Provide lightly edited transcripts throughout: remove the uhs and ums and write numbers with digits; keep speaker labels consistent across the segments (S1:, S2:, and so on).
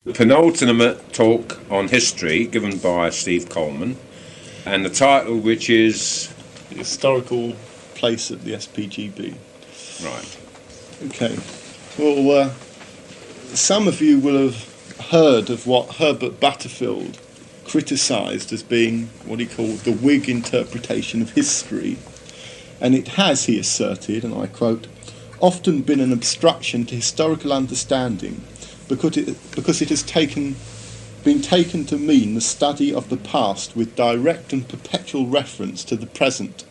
S1: Penultimate talk on history given by Steve Coleman, and the title, which is
S2: The Historical Place of the SPGB.
S1: right.
S2: Okay. Well, some of you will have heard of what Herbert Butterfield criticised as being what he called the Whig interpretation of history. And it has, he asserted, and I quote, often been an obstruction to historical understanding because it has been taken to mean the study of the past with direct and perpetual reference to the present.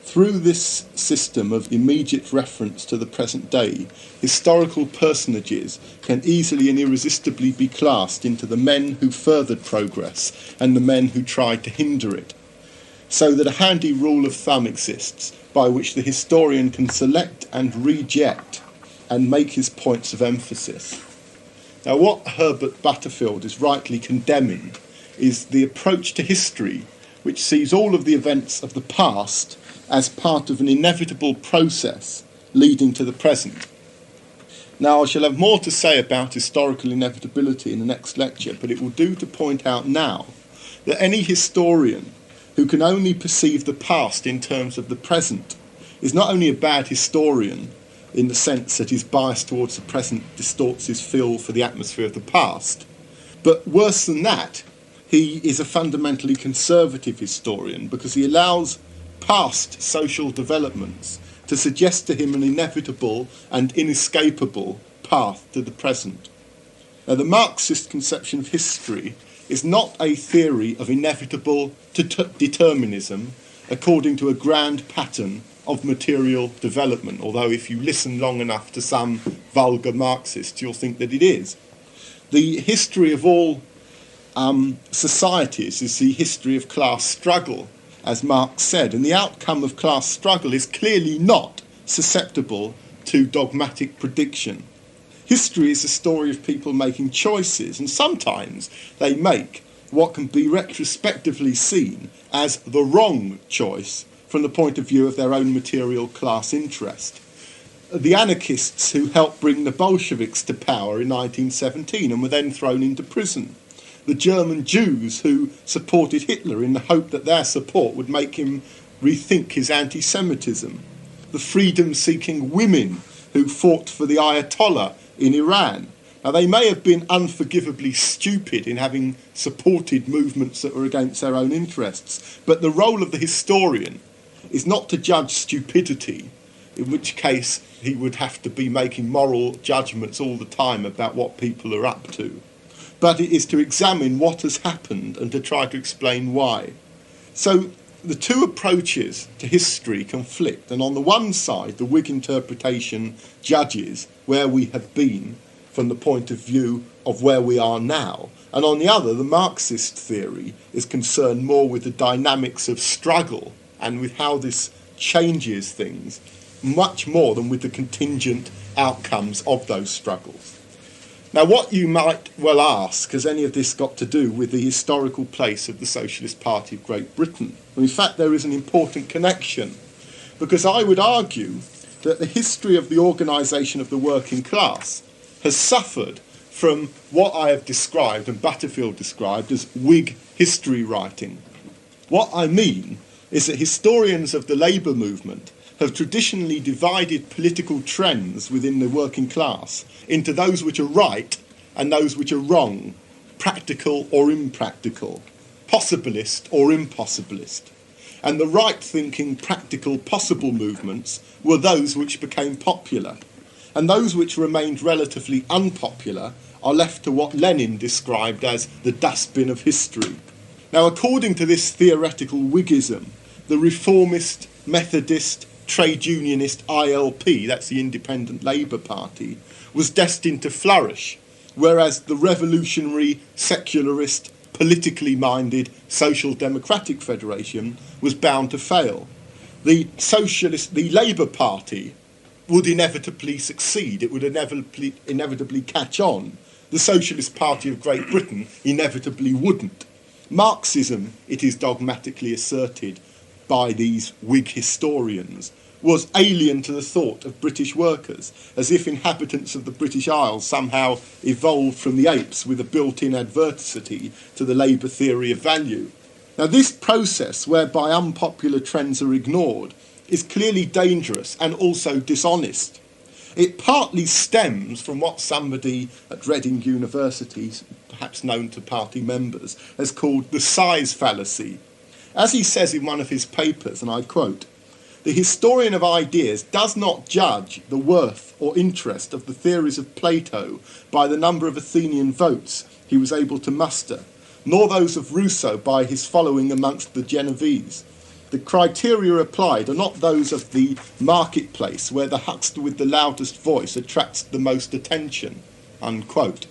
S2: Through this system of immediate reference to the present day, historical personages can easily and irresistibly be classed into the men who furthered progress and the men who tried to hinder it, so that a handy rule of thumb exists by which the historian can select and reject and make his points of emphasis. Now, what Herbert Butterfield is rightly condemning is the approach to history which sees all of the events of the past as part of an inevitable process leading to the present. Now, I shall have more to say about historical inevitability in the next lecture, but it will do to point out now that any historian who can only perceive the past in terms of the present is not only a bad historian in the sense that his bias towards the present distorts his feel for the atmosphere of the past, but worse than that, he is a fundamentally conservative historian because he allows past social developments to suggest to him an inevitable and inescapable path to the present. Now, the Marxist conception of history is not a theory of inevitable determinism according to a grand pattern of material development, although if you listen long enough to some vulgar Marxists, you'll think that it is. The history of all societies is the history of class struggle, as Marx said, and the outcome of class struggle is clearly not susceptible to dogmatic prediction. History is a story of people making choices, and sometimes they make what can be retrospectively seen as the wrong choice from the point of view of their own material class interest. The anarchists who helped bring the Bolsheviks to power in 1917 and were then thrown into prison. The German Jews who supported Hitler in the hope that their support would make him rethink his anti-Semitism. The freedom-seeking women who fought for the Ayatollah in Iran. Now, they may have been unforgivably stupid in having supported movements that were against their own interests, but the role of the historian is not to judge stupidity, in which case he would have to be making moral judgments all the time about what people are up to, but it is to examine what has happened and to try to explain why. So the two approaches to history conflict, and on the one side, the Whig interpretation judges where we have been from the point of view of where we are now, and on the other, the Marxist theory is concerned more with the dynamics of struggle and with how this changes things, much more than with the contingent outcomes of those struggles. Now, what you might well ask, has any of this got to do with the historical place of the Socialist Party of Great Britain? Well, in fact, there is an important connection, because I would argue that the history of the organisation of the working class has suffered from what I have described and Butterfield described as Whig history writing. What I mean is that historians of the labour movement have traditionally divided political trends within the working class into those which are right and those which are wrong, practical or impractical, possibilist or impossibilist. And the right-thinking, practical, possible movements were those which became popular, and those which remained relatively unpopular are left to what Lenin described as the dustbin of history. Now, according to this theoretical Whiggism, the reformist, Methodist, trade unionist ILP, that's the Independent Labour Party, was destined to flourish, whereas the revolutionary, secularist, politically minded Social Democratic Federation was bound to fail. The Labour Party would inevitably succeed. It would inevitably catch on. The Socialist Party of Great Britain inevitably wouldn't. Marxism, it is dogmatically asserted by these Whig historians, was alien to the thought of British workers, as if inhabitants of the British Isles somehow evolved from the apes with a built-in adversity to the labour theory of value. Now, this process, whereby unpopular trends are ignored, is clearly dangerous and also dishonest. It partly stems from what somebody at Reading University, perhaps known to party members, has called the size fallacy. As he says in one of his papers, and I quote, "The historian of ideas does not judge the worth or interest of the theories of Plato by the number of Athenian votes he was able to muster, nor those of Rousseau by his following amongst the Genovese. The criteria applied are not those of the marketplace, where the huckster with the loudest voice attracts the most attention." Unquote.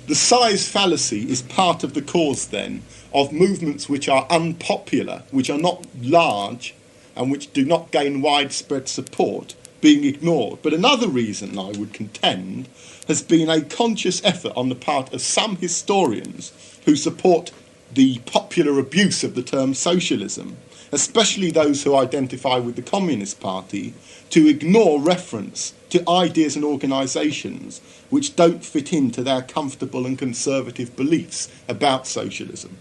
S2: The size fallacy is part of the cause, then, of movements which are unpopular, which are not large, and which do not gain widespread support, being ignored. But another reason, I would contend, has been a conscious effort on the part of some historians who support the popular abuse of the term socialism, especially those who identify with the Communist Party, to ignore reference to ideas and organisations which don't fit into their comfortable and conservative beliefs about socialism.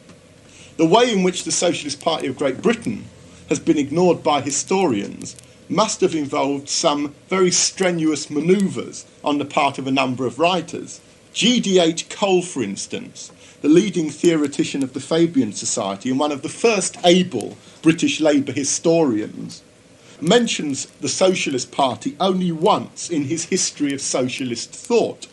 S2: The way in which the Socialist Party of Great Britain has been ignored by historians must have involved some very strenuous manoeuvres on the part of a number of writers. G.D.H. Cole, for instance, the leading theoretician of the Fabian Society and one of the first able British Labour historians, mentions the Socialist Party only once in his History of Socialist Thought.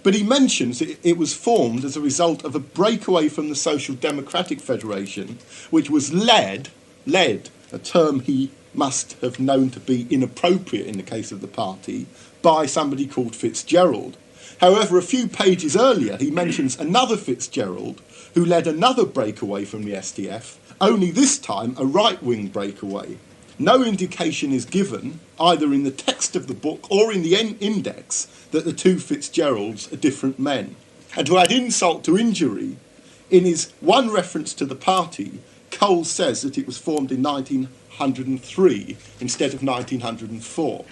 S2: But he mentions it was formed as a result of a breakaway from the Social Democratic Federation, which was led, a term he must have known to be inappropriate in the case of the party, by somebody called Fitzgerald. However, a few pages earlier, he mentions another Fitzgerald who led another breakaway from the SDF, only this time a right-wing breakaway. No indication is given, either in the text of the book or in the index, that the two Fitzgeralds are different men. And to add insult to injury, in his one reference to the party, Cole says that it was formed in 1903 instead of 1904.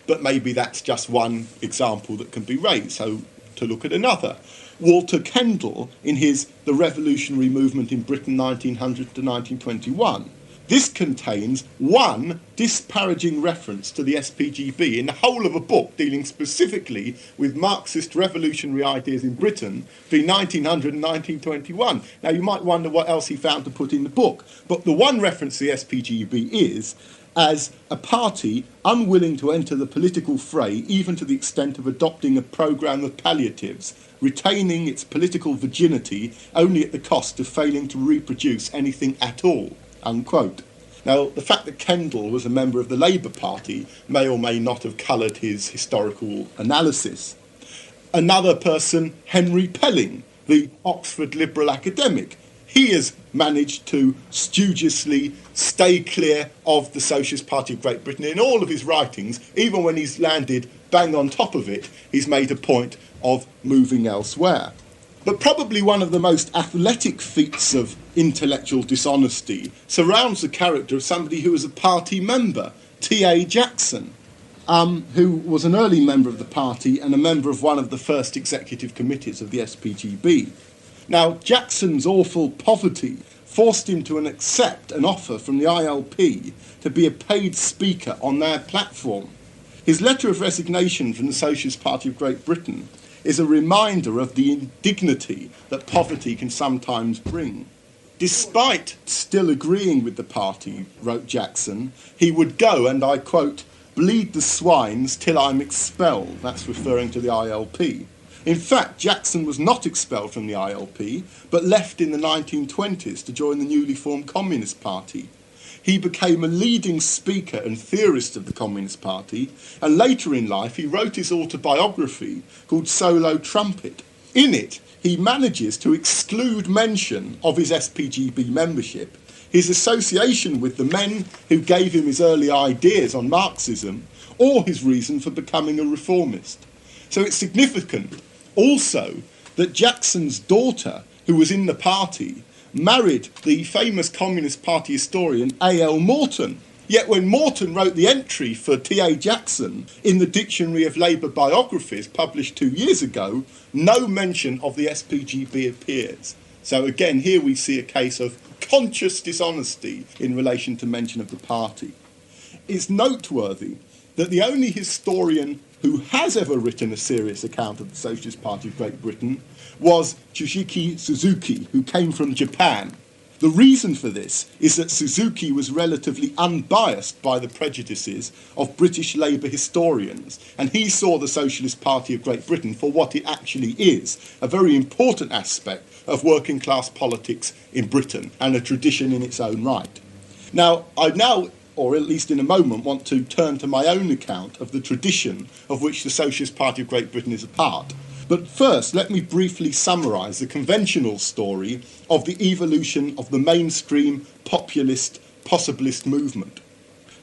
S2: But maybe that's just one example that can be raised, so to look at another. Walter Kendall, in his The Revolutionary Movement in Britain 1900 to 1921, this contains one disparaging reference to the SPGB in the whole of a book dealing specifically with Marxist revolutionary ideas in Britain between 1900 and 1921. Now, you might wonder what else he found to put in the book, but the one reference to the SPGB is as a party unwilling to enter the political fray, even to the extent of adopting a programme of palliatives, retaining its political virginity only at the cost of failing to reproduce anything at all. Unquote. Now, the fact that Kendall was a member of the Labour Party may or may not have coloured his historical analysis. Another person, Henry Pelling, the Oxford liberal academic, he has managed to studiously stay clear of the Socialist Party of Great Britain in all of his writings. Even when he's landed bang on top of it, he's made a point of moving elsewhere. But probably one of the most athletic feats of intellectual dishonesty surrounds the character of somebody who was a party member, T.A. Jackson, who was an early member of the party and a member of one of the first executive committees of the SPGB. Now, Jackson's awful poverty forced him to accept an offer from the ILP to be a paid speaker on their platform. His letter of resignation from the Socialist Party of Great Britain is a reminder of the indignity that poverty can sometimes bring. Despite still agreeing with the party, wrote Jackson, he would go, and I quote, "bleed the swines till I'm expelled." That's referring to the ILP. In fact, Jackson was not expelled from the ILP, but left in the 1920s to join the newly formed Communist Party. He became a leading speaker and theorist of the Communist Party, and later in life he wrote his autobiography called Solo Trumpet. In it, he manages to exclude mention of his SPGB membership, his association with the men who gave him his early ideas on Marxism, or his reason for becoming a reformist. So it's significant also that Jackson's daughter, who was in the party, married the famous Communist Party historian A.L. Morton, Yet when Morton wrote the entry for T.A. Jackson in the Dictionary of Labour Biographies, published 2 years ago, no mention of the SPGB appears. So again, here we see a case of conscious dishonesty in relation to mention of the party. It's noteworthy that the only historian who has ever written a serious account of the Socialist Party of Great Britain was Tsushiki Suzuki, who came from Japan. The reason for this is that Suzuki was relatively unbiased by the prejudices of British Labour historians, and he saw the Socialist Party of Great Britain for what it actually is, a very important aspect of working class politics in Britain and a tradition in its own right. Now, or at least in a moment, want to turn to my own account of the tradition of which the Socialist Party of Great Britain is a part. But first, let me briefly summarise the conventional story of the evolution of the mainstream populist, possibilist movement.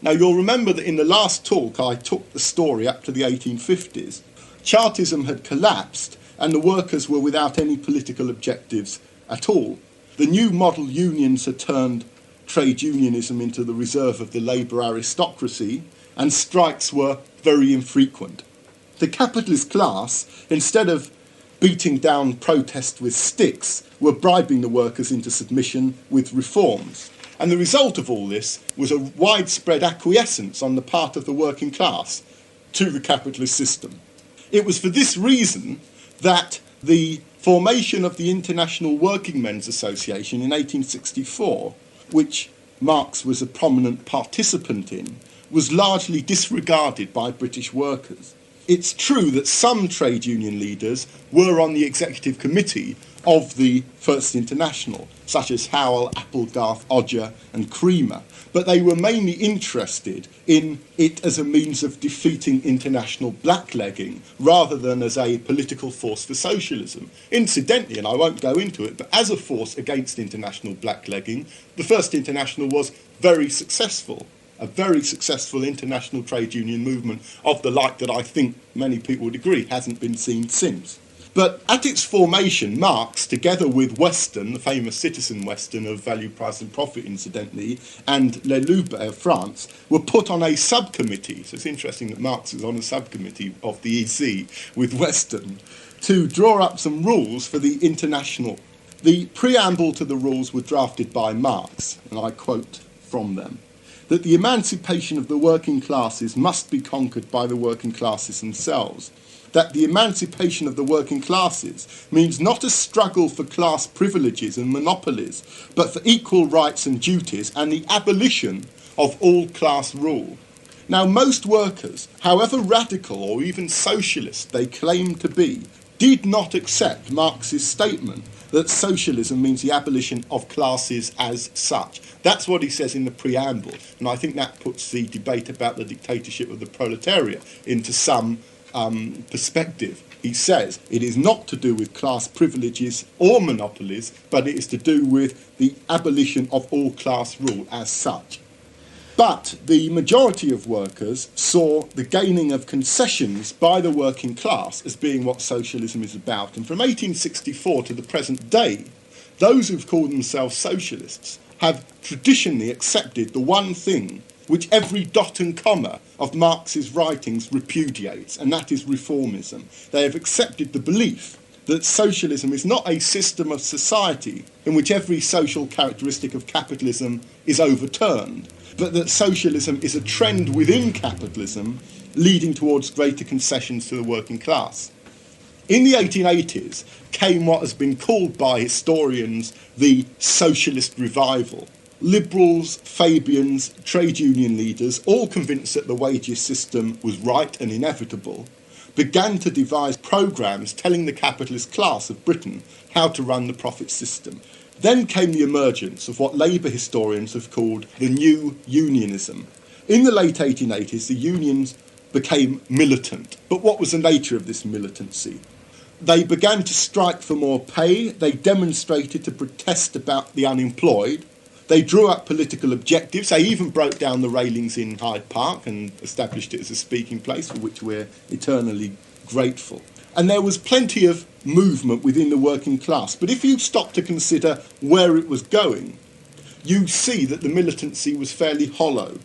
S2: Now, you'll remember that in the last talk I took the story up to the 1850s. Chartism had collapsed and the workers were without any political objectives at all. The new model unions had turned trade unionism into the reserve of the labour aristocracy, and strikes were very infrequent. The capitalist class, instead of beating down protest with sticks, were bribing the workers into submission with reforms. And the result of all this was a widespread acquiescence on the part of the working class to the capitalist system. It was for this reason that the formation of the International Working Men's Association in 1864, which Marx was a prominent participant in, was largely disregarded by British workers. It's true that some trade union leaders were on the executive committee of the First International, such as Howell, Applegarth, Odger and Creamer, but they were mainly interested in it as a means of defeating international blacklegging rather than as a political force for socialism. Incidentally, and I won't go into it, but as a force against international blacklegging, the First International was very successful. A very successful international trade union movement of the like that I think many people would agree hasn't been seen since. But at its formation, Marx, together with Weston, the famous citizen Weston of Value, Price and Profit, incidentally, and Leloube of France, were put on a subcommittee. So it's interesting that Marx was on a subcommittee of the EC with Weston to draw up some rules for the international. The preamble to the rules were drafted by Marx, and I quote from them, that the emancipation of the working classes must be conquered by the working classes themselves, that the emancipation of the working classes means not a struggle for class privileges and monopolies, but for equal rights and duties and the abolition of all class rule. Now, most workers, however radical or even socialist they claim to be, did not accept Marx's statement that socialism means the abolition of classes as such. That's what he says in the preamble, and I think that puts the debate about the dictatorship of the proletariat into some perspective. He says it is not to do with class privileges or monopolies, but it is to do with the abolition of all class rule as such. But the majority of workers saw the gaining of concessions by the working class as being what socialism is about. And from 1864 to the present day, those who've called themselves socialists have traditionally accepted the one thing which every dot and comma of Marx's writings repudiates, and that is reformism. They have accepted the belief that socialism is not a system of society in which every social characteristic of capitalism is overturned, but that socialism is a trend within capitalism leading towards greater concessions to the working class. In the 1880s came what has been called by historians the socialist revival. Liberals, Fabians, trade union leaders, all convinced that the wages system was right and inevitable, began to devise programmes telling the capitalist class of Britain how to run the profit system. Then came the emergence of what labour historians have called the new unionism. In the late 1880s, the unions became militant. But what was the nature of this militancy? They began to strike for more pay, they demonstrated to protest about the unemployed, they drew up political objectives, they even broke down the railings in Hyde Park and established it as a speaking place for which we're eternally grateful. And there was plenty of movement within the working class. But if you stop to consider where it was going, you see that the militancy was fairly hollow.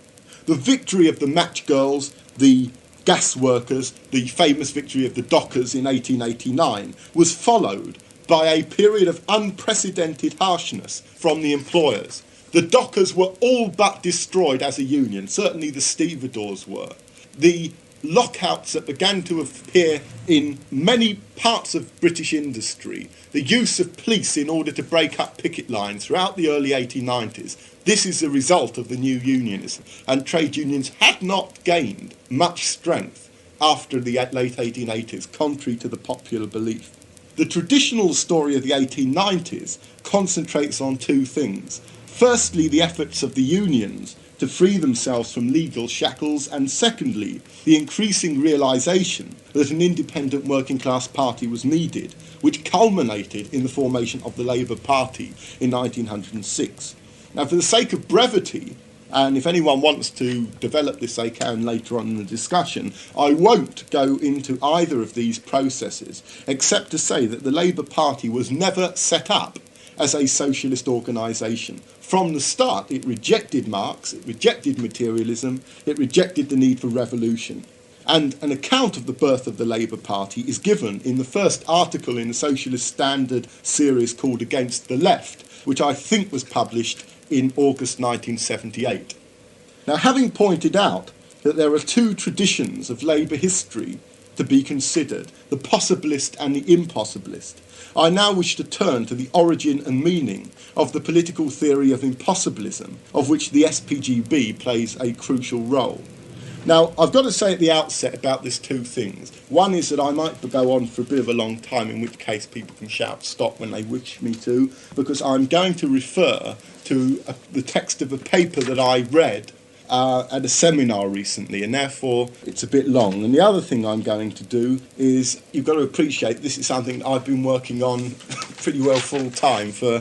S2: The victory of the match girls, the gas workers, the famous victory of the dockers in 1889, was followed by a period of unprecedented harshness from the employers. The dockers were all but destroyed as a union, certainly the stevedores were. The lockouts that began to appear in many parts of British industry, the use of police in order to break up picket lines throughout the early 1890s, this is the result of the new unionism, and trade unions had not gained much strength after the late 1880s, contrary to the popular belief. The traditional story of the 1890s concentrates on two things. Firstly, the efforts of the unions to free themselves from legal shackles, and secondly, the increasing realisation that an independent working class party was needed, which culminated in the formation of the Labour Party in 1906. Now, for the sake of brevity, and if anyone wants to develop this, they can later on in the discussion, I won't go into either of these processes, except to say that the Labour Party was never set up as a socialist organisation. From the start, it rejected Marx, it rejected materialism, it rejected the need for revolution. And an account of the birth of the Labour Party is given in the first article in the Socialist Standard series called Against the Left, which I think was published in August 1978. Now, having pointed out that there are two traditions of Labour history to be considered, the possibilist and the impossibilist, I now wish to turn to the origin and meaning of the political theory of impossibilism, of which the SPGB plays a crucial role. Now, I've got to say at the outset about these two things. One is that I might go on for a bit of a long time, in which case people can shout stop when they wish me to, because I'm going to refer to the text of a paper that I read at a seminar recently, and therefore it's a bit long. And the other thing I'm going to do is, you've got to appreciate this is something I've been working on pretty well full time for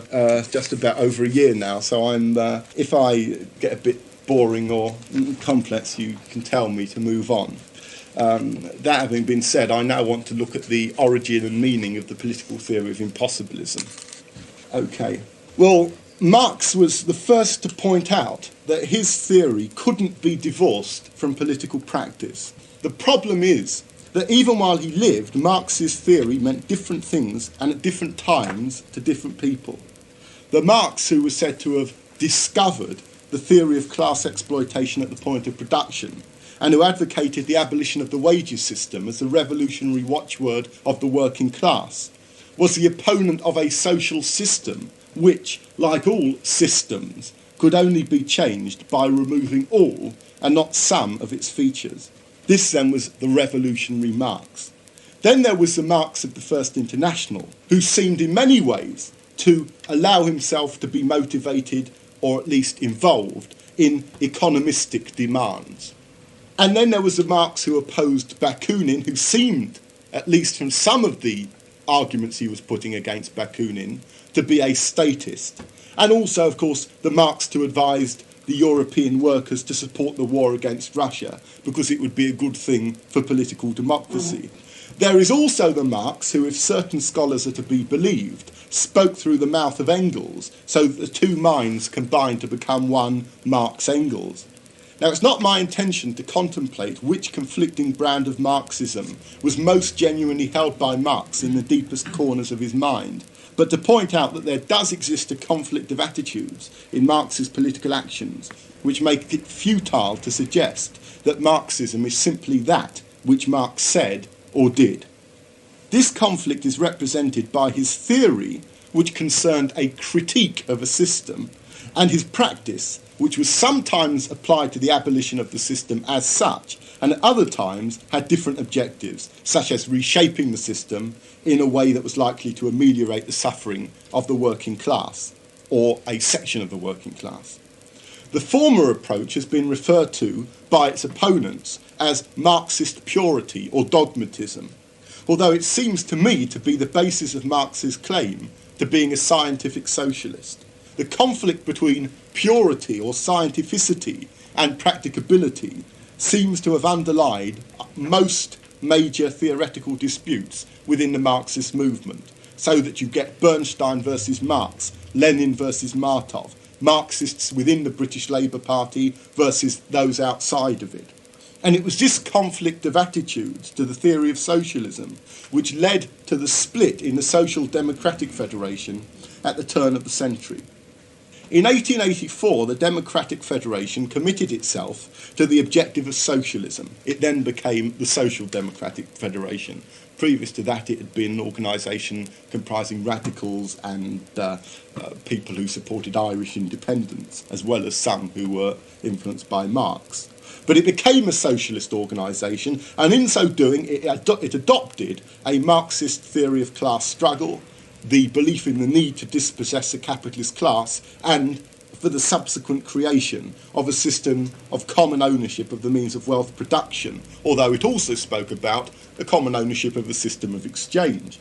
S2: just about over a year now, so I'm if I get a bit boring or complex, you can tell me to move on. That having been said, I now want to look at the origin and meaning of the political theory of impossibilism. Okay, well, Marx was the first to point out that his theory couldn't be divorced from political practice. The problem is that even while he lived, Marx's theory meant different things and at different times to different people. The Marx who was said to have discovered the theory of class exploitation at the point of production, and who advocated the abolition of the wages system as the revolutionary watchword of the working class, was the opponent of a social system which, like all systems, could only be changed by removing all and not some of its features. This then was the revolutionary Marx. Then there was the Marx of the First International, who seemed in many ways to allow himself to be motivated or at least involved in economistic demands. And then there was the Marx who opposed Bakunin, who seemed, at least from some of the arguments he was putting against Bakunin, to be a statist. And also, of course, the Marx who advised the European workers to support the war against Russia because it would be a good thing for political democracy. There is also the Marx who, if certain scholars are to be believed, spoke through the mouth of Engels, so that the two minds combined to become one Marx-Engels. Now, it's not my intention to contemplate which conflicting brand of Marxism was most genuinely held by Marx in the deepest corners of his mind, but to point out that there does exist a conflict of attitudes in Marx's political actions, which make it futile to suggest that Marxism is simply that which Marx said or did. This conflict is represented by his theory, which concerned a critique of a system, and his practice, which was sometimes applied to the abolition of the system as such, and at other times had different objectives, such as reshaping the system in a way that was likely to ameliorate the suffering of the working class, or a section of the working class. The former approach has been referred to by its opponents as Marxist purity or dogmatism, although it seems to me to be the basis of Marx's claim to being a scientific socialist. The conflict between purity or scientificity and practicability seems to have underlied most major theoretical disputes within the Marxist movement, so that you get Bernstein versus Marx, Lenin versus Martov, Marxists within the British Labour Party versus those outside of it. And it was this conflict of attitudes to the theory of socialism which led to the split in the Social Democratic Federation at the turn of the century. In 1884, the Democratic Federation committed itself to the objective of socialism. It then became the Social Democratic Federation. Previous to that, it had been an organisation comprising radicals and people who supported Irish independence, as well as some who were influenced by Marx. But it became a socialist organisation, and in so doing, it adopted a Marxist theory of class struggle, the belief in the need to dispossess a capitalist class, and for the subsequent creation of a system of common ownership of the means of wealth production, although it also spoke about the common ownership of a system of exchange.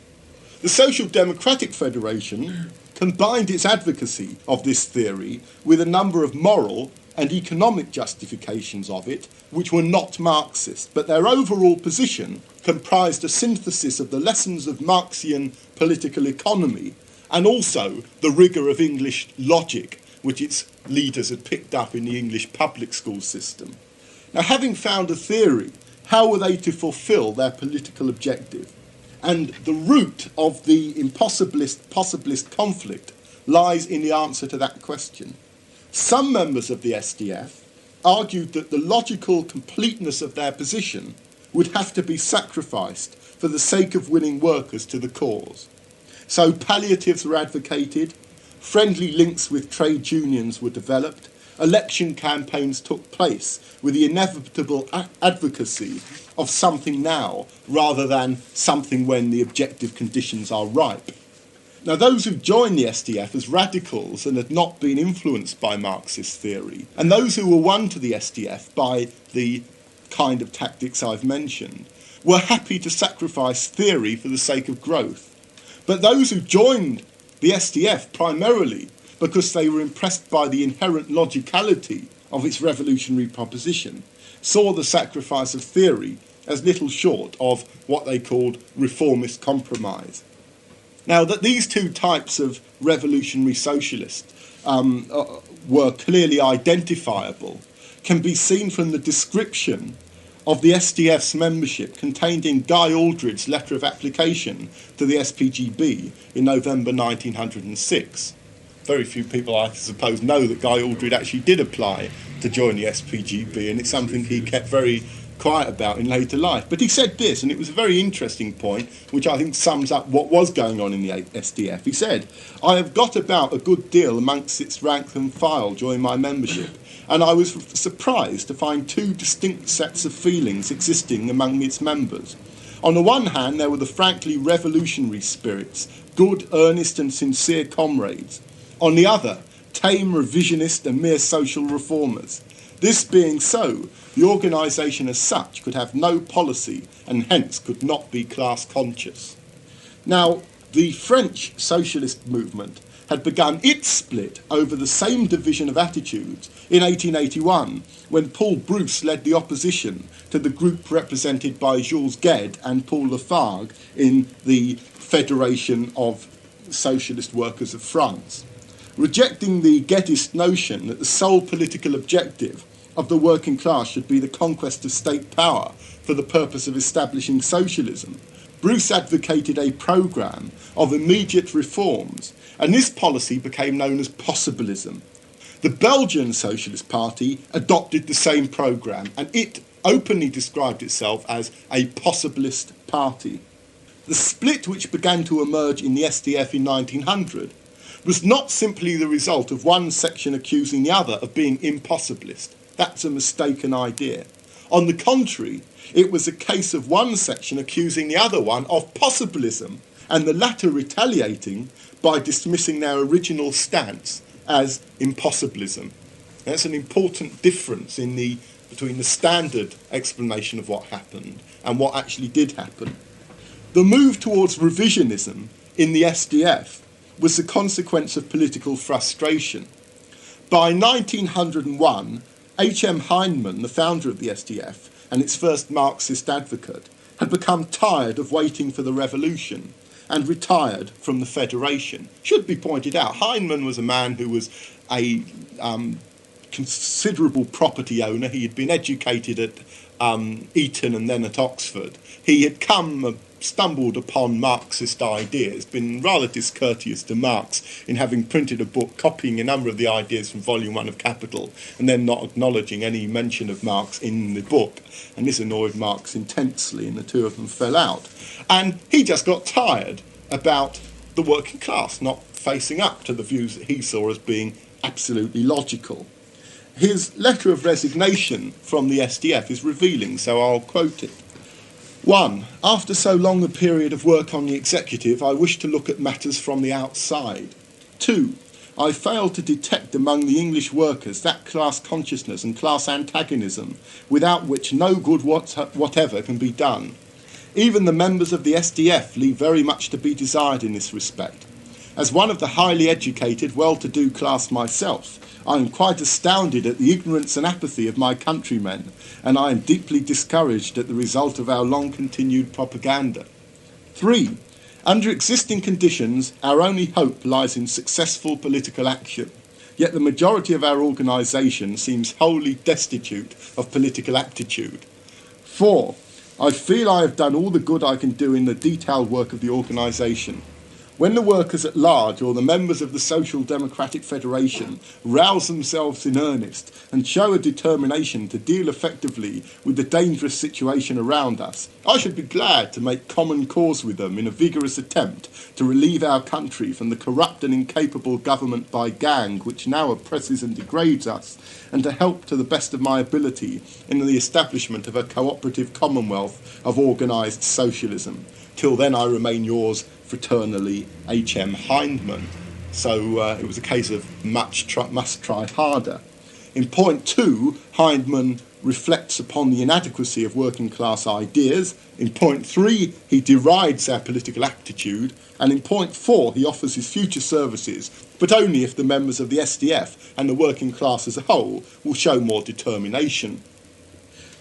S2: The Social Democratic Federation combined its advocacy of this theory with a number of moral and economic justifications of it, which were not Marxist, but their overall position comprised a synthesis of the lessons of Marxian political economy and also the rigour of English logic, which its leaders had picked up in the English public school system. Now, having found a theory, how were they to fulfil their political objective? And the root of the impossibilist conflict lies in the answer to that question. Some members of the SDF argued that the logical completeness of their position would have to be sacrificed for the sake of winning workers to the cause. So palliatives were advocated, friendly links with trade unions were developed, election campaigns took place with the inevitable advocacy of something now rather than something when the objective conditions are ripe. Now, those who joined the SDF as radicals and had not been influenced by Marxist theory, and those who were won to the SDF by the kind of tactics I've mentioned, were happy to sacrifice theory for the sake of growth. But those who joined the SDF primarily because they were impressed by the inherent logicality of its revolutionary proposition, saw the sacrifice of theory as little short of what they called reformist compromise. Now, that these two types of revolutionary socialists were clearly identifiable can be seen from the description of the SDF's membership contained in Guy Aldridge's letter of application to the SPGB in November 1906. Very few people, I suppose, know that Guy Aldridge actually did apply to join the SPGB, and it's something he kept very quiet about in later life. But he said this, and it was a very interesting point, which I think sums up what was going on in the SDF. He said, "I have got about a good deal amongst its rank and file during my membership, and I was surprised to find two distinct sets of feelings existing among its members. On the one hand, there were the frankly revolutionary spirits, good, earnest and sincere comrades. On the other, tame, revisionist and mere social reformers. This being so, the organisation as such could have no policy and hence could not be class conscious." Now, the French socialist movement had begun its split over the same division of attitudes in 1881 when Paul Brousse led the opposition to the group represented by Jules Guesde and Paul Lafargue in the Federation of Socialist Workers of France. Rejecting the Guesdist notion that the sole political objective of the working class should be the conquest of state power for the purpose of establishing socialism, Brousse advocated a programme of immediate reforms, and this policy became known as possibilism. The Belgian Socialist Party adopted the same programme, and it openly described itself as a possibilist party. The split which began to emerge in the SDF in 1900 was not simply the result of one section accusing the other of being impossibilist. That's a mistaken idea. On the contrary, it was a case of one section accusing the other one of possibilism, and the latter retaliating by dismissing their original stance as impossibilism. That's an important difference between the standard explanation of what happened and what actually did happen. The move towards revisionism in the SDF was the consequence of political frustration. By 1901, H.M. Heinemann, the founder of the SDF and its first Marxist advocate, had become tired of waiting for the revolution and retired from the Federation. Should be pointed out, Heinemann was a man who was a considerable property owner. He had been educated at Eton and then at Oxford. He had stumbled upon Marxist ideas, been rather discourteous to Marx in having printed a book copying a number of the ideas from Volume 1 of Capital and then not acknowledging any mention of Marx in the book. And this annoyed Marx intensely, and the two of them fell out. And he just got tired about the working class not facing up to the views that he saw as being absolutely logical. His letter of resignation from the SDF is revealing, so I'll quote it. 1. After so long a period of work on the executive, I wish to look at matters from the outside. 2. I fail to detect among the English workers that class consciousness and class antagonism without which no good whatever can be done. Even the members of the SDF leave very much to be desired in this respect. As one of the highly educated, well-to-do class myself, I am quite astounded at the ignorance and apathy of my countrymen, and I am deeply discouraged at the result of our long-continued propaganda. 3. Under existing conditions, our only hope lies in successful political action, yet the majority of our organisation seems wholly destitute of political aptitude. 4. I feel I have done all the good I can do in the detailed work of the organisation. When the workers at large or the members of the Social Democratic Federation rouse themselves in earnest and show a determination to deal effectively with the dangerous situation around us, I should be glad to make common cause with them in a vigorous attempt to relieve our country from the corrupt and incapable government by gang which now oppresses and degrades us, and to help to the best of my ability in the establishment of a cooperative commonwealth of organised socialism. Till then I remain yours fraternally, H.M. Heinemann. So it was a case of must try harder. In point 2, Heinemann reflects upon the inadequacy of working class ideas. In point 3, he derides our political aptitude. And in point 4, he offers his future services, but only if the members of the SDF and the working class as a whole will show more determination.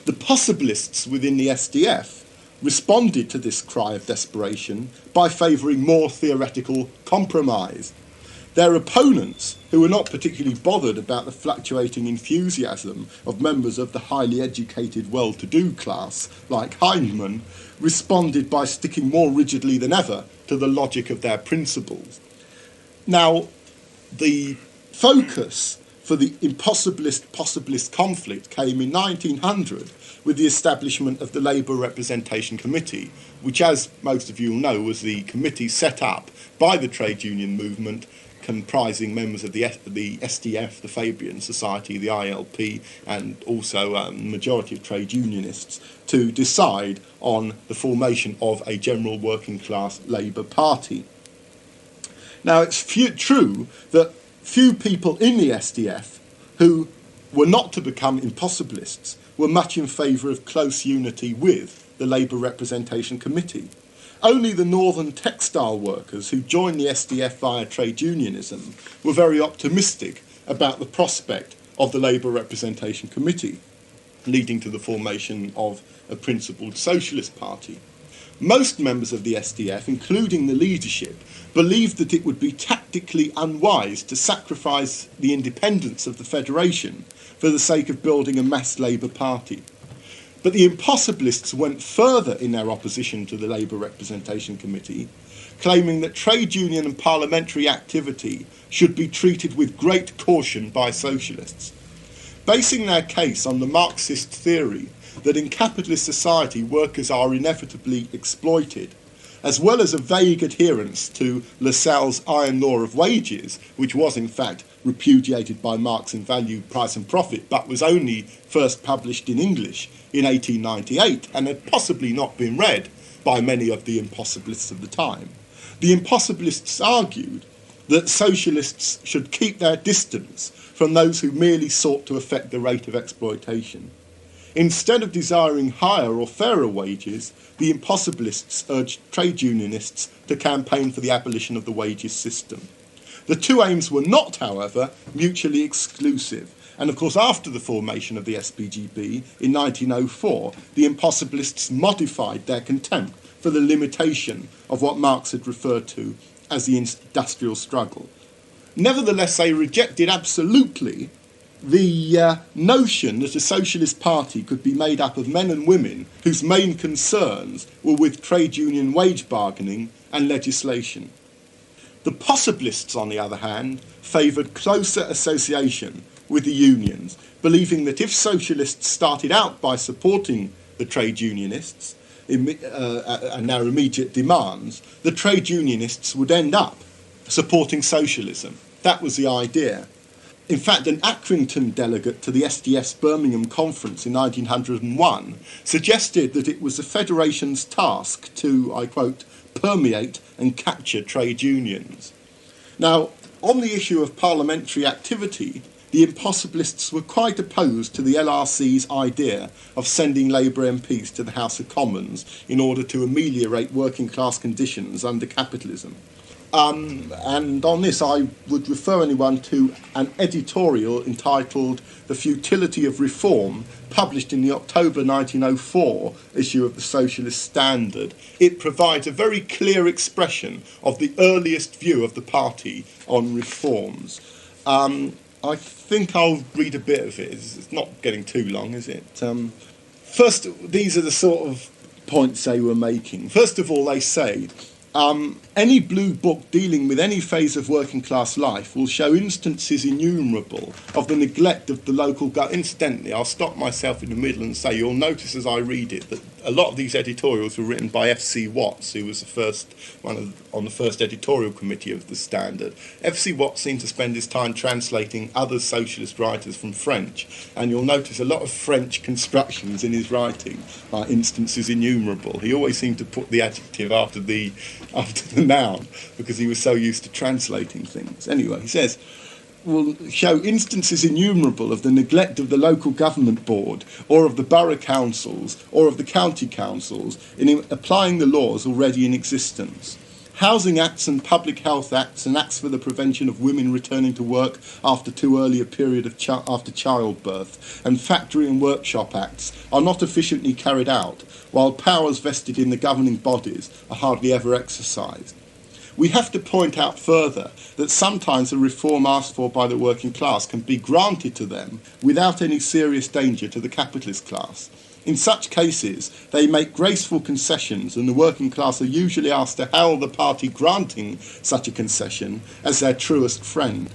S2: The possibilists within the SDF responded to this cry of desperation by favouring more theoretical compromise. Their opponents, who were not particularly bothered about the fluctuating enthusiasm of members of the highly educated, well-to-do class, like Heinemann, responded by sticking more rigidly than ever to the logic of their principles. Now, the focus for the impossibilist-possibilist conflict came in 1900 with the establishment of the Labour Representation Committee, which, as most of you will know, was the committee set up by the trade union movement, comprising members of the SDF, the Fabian Society, the ILP, and also the majority of trade unionists, to decide on the formation of a general working class Labour Party. Now, it's true that few people in the SDF who were not to become impossibilists were much in favour of close unity with the Labour Representation Committee. Only the northern textile workers who joined the SDF via trade unionism were very optimistic about the prospect of the Labour Representation Committee, leading to the formation of a principled socialist party. Most members of the SDF, including the leadership, believed that it would be tactically unwise to sacrifice the independence of the Federation for the sake of building a mass Labour Party. But the impossibilists went further in their opposition to the Labour Representation Committee, claiming that trade union and parliamentary activity should be treated with great caution by socialists, basing their case on the Marxist theory that in capitalist society workers are inevitably exploited, as well as a vague adherence to Lassalle's iron law of wages, which was in fact repudiated by Marx in Value, Price and Profit, but was only first published in English in 1898 and had possibly not been read by many of the impossibilists of the time. The impossibilists argued that socialists should keep their distance from those who merely sought to affect the rate of exploitation. Instead of desiring higher or fairer wages, the impossibilists urged trade unionists to campaign for the abolition of the wages system. The two aims were not, however, mutually exclusive, and of course after the formation of the SPGB in 1904, the impossibilists modified their contempt for the limitation of what Marx had referred to as the industrial struggle. Nevertheless, they rejected absolutely the notion that a socialist party could be made up of men and women whose main concerns were with trade union wage bargaining and legislation. The possibilists, on the other hand, favoured closer association with the unions, believing that if socialists started out by supporting the trade unionists and their immediate demands, the trade unionists would end up supporting socialism. That was the idea. In fact, an Accrington delegate to the SDS Birmingham conference in 1901 suggested that it was the Federation's task to, I quote, permeate and capture trade unions. Now, on the issue of parliamentary activity, the impossibilists were quite opposed to the LRC's idea of sending Labour MPs to the House of Commons in order to ameliorate working class conditions under capitalism. And on this, I would refer anyone to an editorial entitled The Futility of Reform, published in the October 1904 issue of the Socialist Standard. It provides a very clear expression of the earliest view of the party on reforms. I think I'll read a bit of it. It's not getting too long, is it? First, these are the sort of points they were making. First of all, they say, any blue book dealing with any phase of working class life will show instances innumerable of the neglect of the local government. Incidentally, I'll stop myself in the middle and say you'll notice as I read it that a lot of these editorials were written by F.C. Watts, who was the first on the first editorial committee of the Standard. F.C. Watts seemed to spend his time translating other socialist writers from French, and you'll notice a lot of French constructions in his writing are instances innumerable. He always seemed to put the adjective after the noun because he was so used to translating things. Anyway, he says, will show instances innumerable of the neglect of the local government board or of the borough councils or of the county councils in applying the laws already in existence. Housing Acts and Public Health Acts and Acts for the prevention of women returning to work after too early a period of after childbirth and Factory and Workshop Acts are not efficiently carried out, while powers vested in the governing bodies are hardly ever exercised. We have to point out further that sometimes a reform asked for by the working class can be granted to them without any serious danger to the capitalist class. In such cases, they make graceful concessions, and the working class are usually asked to hail the party granting such a concession as their truest friend.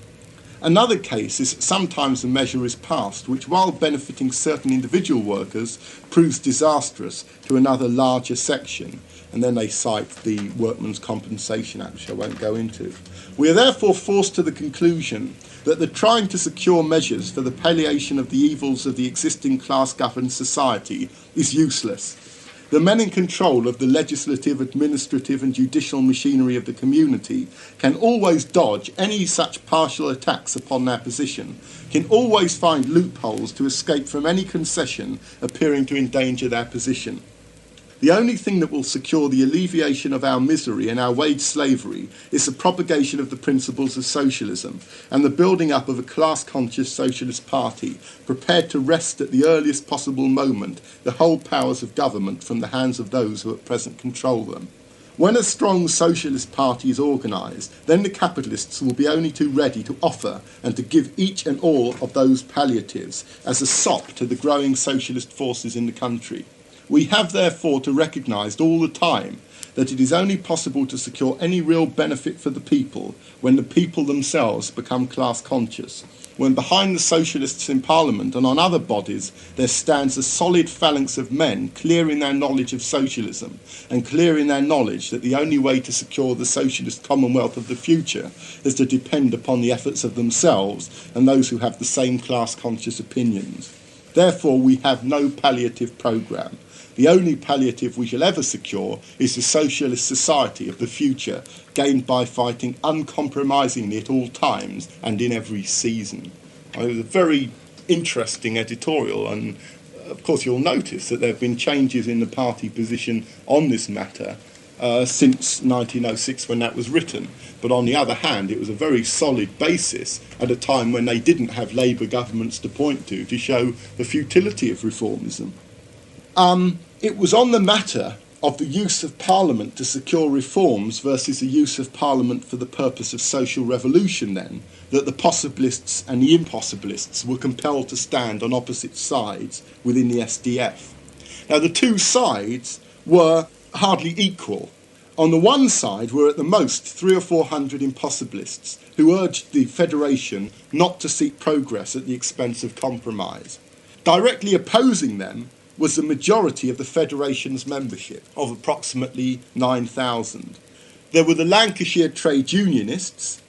S2: Another case is that sometimes a measure is passed which, while benefiting certain individual workers, proves disastrous to another larger section. And then they cite the Workmen's Compensation Act, which I won't go into. We are therefore forced to the conclusion that the trying to secure measures for the palliation of the evils of the existing class-governed society is useless. The men in control of the legislative, administrative and judicial machinery of the community can always dodge any such partial attacks upon their position, can always find loopholes to escape from any concession appearing to endanger their position. The only thing that will secure the alleviation of our misery and our wage slavery is the propagation of the principles of socialism and the building up of a class-conscious socialist party prepared to wrest at the earliest possible moment the whole powers of government from the hands of those who at present control them. When a strong socialist party is organised, then the capitalists will be only too ready to offer and to give each and all of those palliatives as a sop to the growing socialist forces in the country. We have therefore to recognise all the time that it is only possible to secure any real benefit for the people when the people themselves become class conscious, when behind the socialists in Parliament and on other bodies there stands a solid phalanx of men clear in their knowledge of socialism and clear in their knowledge that the only way to secure the socialist commonwealth of the future is to depend upon the efforts of themselves and those who have the same class conscious opinions. Therefore we have no palliative programme. The only palliative we shall ever secure is the socialist society of the future, gained by fighting uncompromisingly at all times and in every season. It was a very interesting editorial, and of course you'll notice that there have been changes in the party position on this matter since 1906 when that was written. But on the other hand, it was a very solid basis at a time when they didn't have Labour governments to point to show the futility of reformism. It was on the matter of the use of Parliament to secure reforms versus the use of Parliament for the purpose of social revolution then, that the possibilists and the impossibilists were compelled to stand on opposite sides within the SDF. Now the two sides were hardly equal. On the one side were at the most 300 or 400 impossibilists who urged the Federation not to seek progress at the expense of compromise. Directly opposing them was the majority of the Federation's membership, of approximately 9,000. There were the Lancashire trade unionists,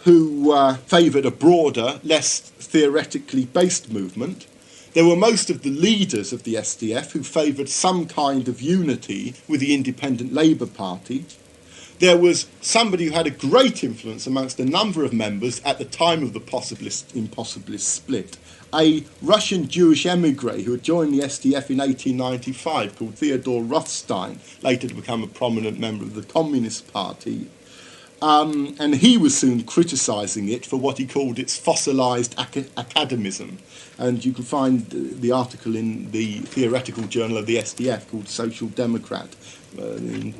S2: who favoured a broader, less theoretically based movement. There were most of the leaders of the SDF who favoured some kind of unity with the Independent Labour Party. There was somebody who had a great influence amongst a number of members at the time of the possibilist split, a Russian Jewish emigre who had joined the SDF in 1895 called Theodore Rothstein, later to become a prominent member of the Communist Party. And he was soon criticising it for what he called its fossilised academism. And you can find the article in the theoretical journal of the SDF called Social Democrat in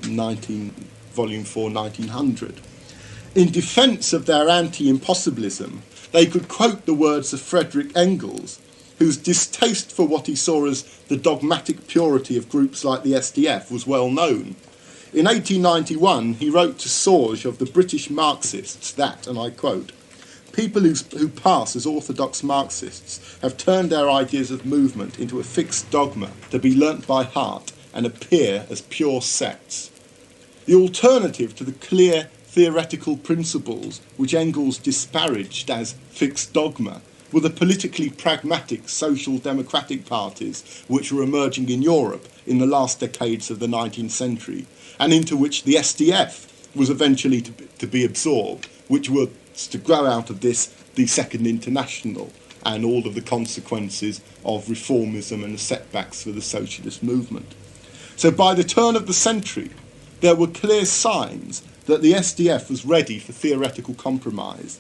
S2: volume 4, 1900. In defence of their anti-impossibilism, they could quote the words of Friedrich Engels, whose distaste for what he saw as the dogmatic purity of groups like the SDF was well known. In 1891, he wrote to Sorge of the British Marxists that, and I quote, "People who pass as orthodox Marxists have turned their ideas of movement into a fixed dogma to be learnt by heart and appear as pure sects." The alternative to the clear theoretical principles which Engels disparaged as fixed dogma were the politically pragmatic social democratic parties which were emerging in Europe in the last decades of the 19th century, and into which the SDF was eventually to be absorbed, which was to grow out of this the Second International and all of the consequences of reformism and the setbacks for the socialist movement. So by the turn of the century, there were clear signs that the SDF was ready for theoretical compromise.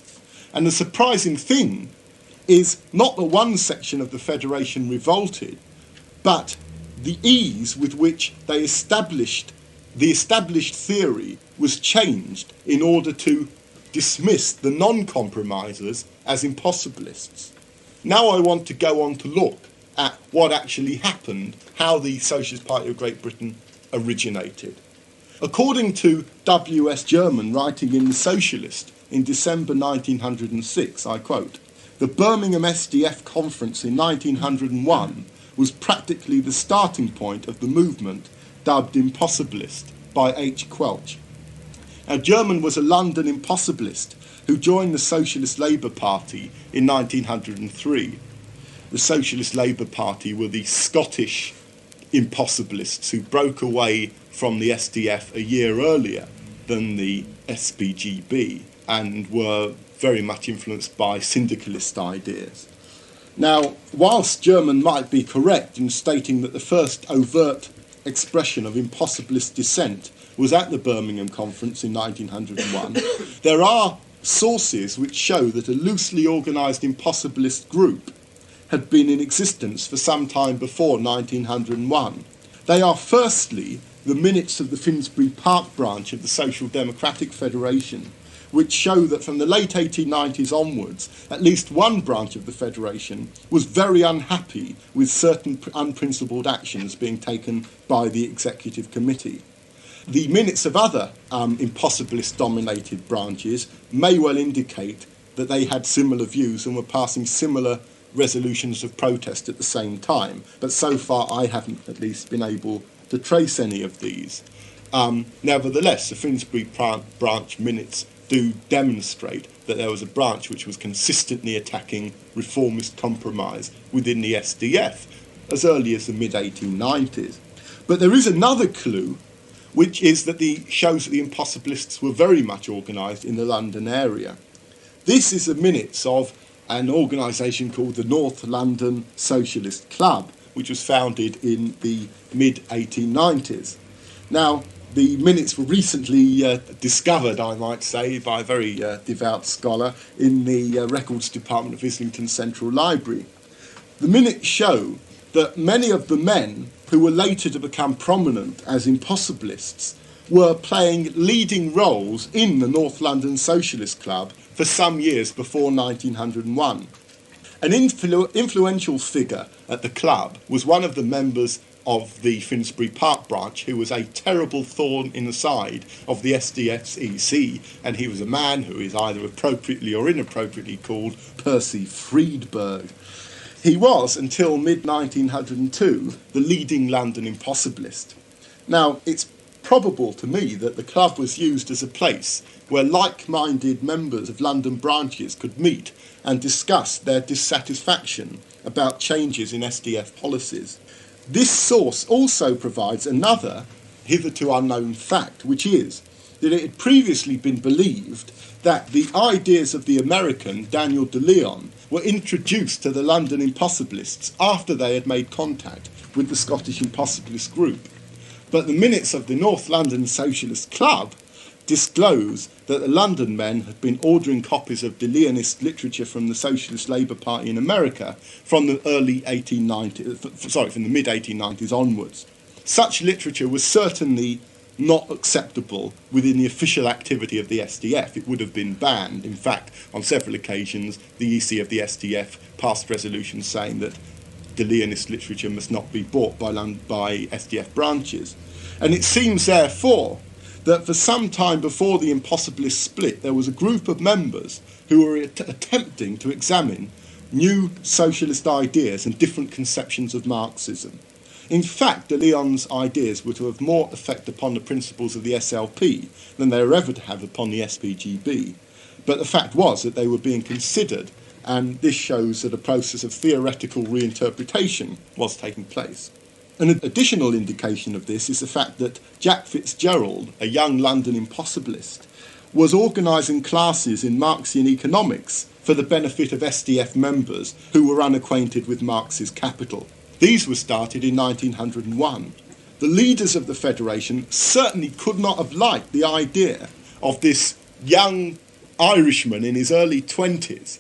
S2: And the surprising thing is not that one section of the Federation revolted, but the ease with which the established theory was changed in order to dismiss the non-compromisers as impossibilists. Now I want to go on to look at what actually happened, how the Socialist Party of Great Britain originated. According to W.S. German, writing in The Socialist in December 1906, I quote, "The Birmingham SDF conference in 1901 was practically the starting point of the movement dubbed Impossibilist by H. Quelch." Now, German was a London impossibilist who joined the Socialist Labour Party in 1903. The Socialist Labour Party were the Scottish impossibilists who broke away from the SDF a year earlier than the SPGB and were very much influenced by syndicalist ideas. Now, whilst German might be correct in stating that the first overt expression of impossibilist dissent was at the Birmingham Conference in 1901, there are sources which show that a loosely organised impossibilist group had been in existence for some time before 1901. They are firstly the minutes of the Finsbury Park branch of the Social Democratic Federation, which show that from the late 1890s onwards, at least one branch of the Federation was very unhappy with certain unprincipled actions being taken by the Executive Committee. The minutes of other impossibilist-dominated branches may well indicate that they had similar views and were passing similar resolutions of protest at the same time, but so far I haven't at least been able to trace any of these. Nevertheless, the Finsbury branch minutes do demonstrate that there was a branch which was consistently attacking reformist compromise within the SDF as early as the mid-1890s. But there is another clue, which is that shows that the impossibilists were very much organised in the London area. This is the minutes of an organisation called the North London Socialist Club, which was founded in the mid-1890s. Now, the minutes were recently discovered, I might say, by a very devout scholar in the Records Department of Islington Central Library. The minutes show that many of the men who were later to become prominent as impossibilists were playing leading roles in the North London Socialist Club for some years before 1901. An influential figure at the club was one of the members of the Finsbury Park branch, who was a terrible thorn in the side of the SDF's EC, and he was a man who is either appropriately or inappropriately called Percy Friedberg. He was, until mid-1902, the leading London impossibilist. Now, it's probable to me that the club was used as a place where like-minded members of London branches could meet and discuss their dissatisfaction about changes in SDF policies. This source also provides another hitherto unknown fact, which is that it had previously been believed that the ideas of the American Daniel de Leon were introduced to the London impossibilists after they had made contact with the Scottish Impossibilist group. But the minutes of the North London Socialist Club disclose that the London men had been ordering copies of de Leonist literature from the Socialist Labour Party in America from the mid-1890s onwards. Such literature was certainly not acceptable within the official activity of the SDF. It would have been banned. In fact, on several occasions, the EC of the SDF passed resolutions saying that de Leonist literature must not be bought by SDF branches. And it seems, therefore, that for some time before the impossibilist split, there was a group of members who were attempting to examine new socialist ideas and different conceptions of Marxism. In fact, de Leon's ideas were to have more effect upon the principles of the SLP than they were ever to have upon the SPGB. But the fact was that they were being considered, and this shows that a process of theoretical reinterpretation was taking place. An additional indication of this is the fact that Jack Fitzgerald, a young London impossibilist, was organising classes in Marxian economics for the benefit of SDF members who were unacquainted with Marx's Capital. These were started in 1901. The leaders of the Federation certainly could not have liked the idea of this young Irishman in his early 20s,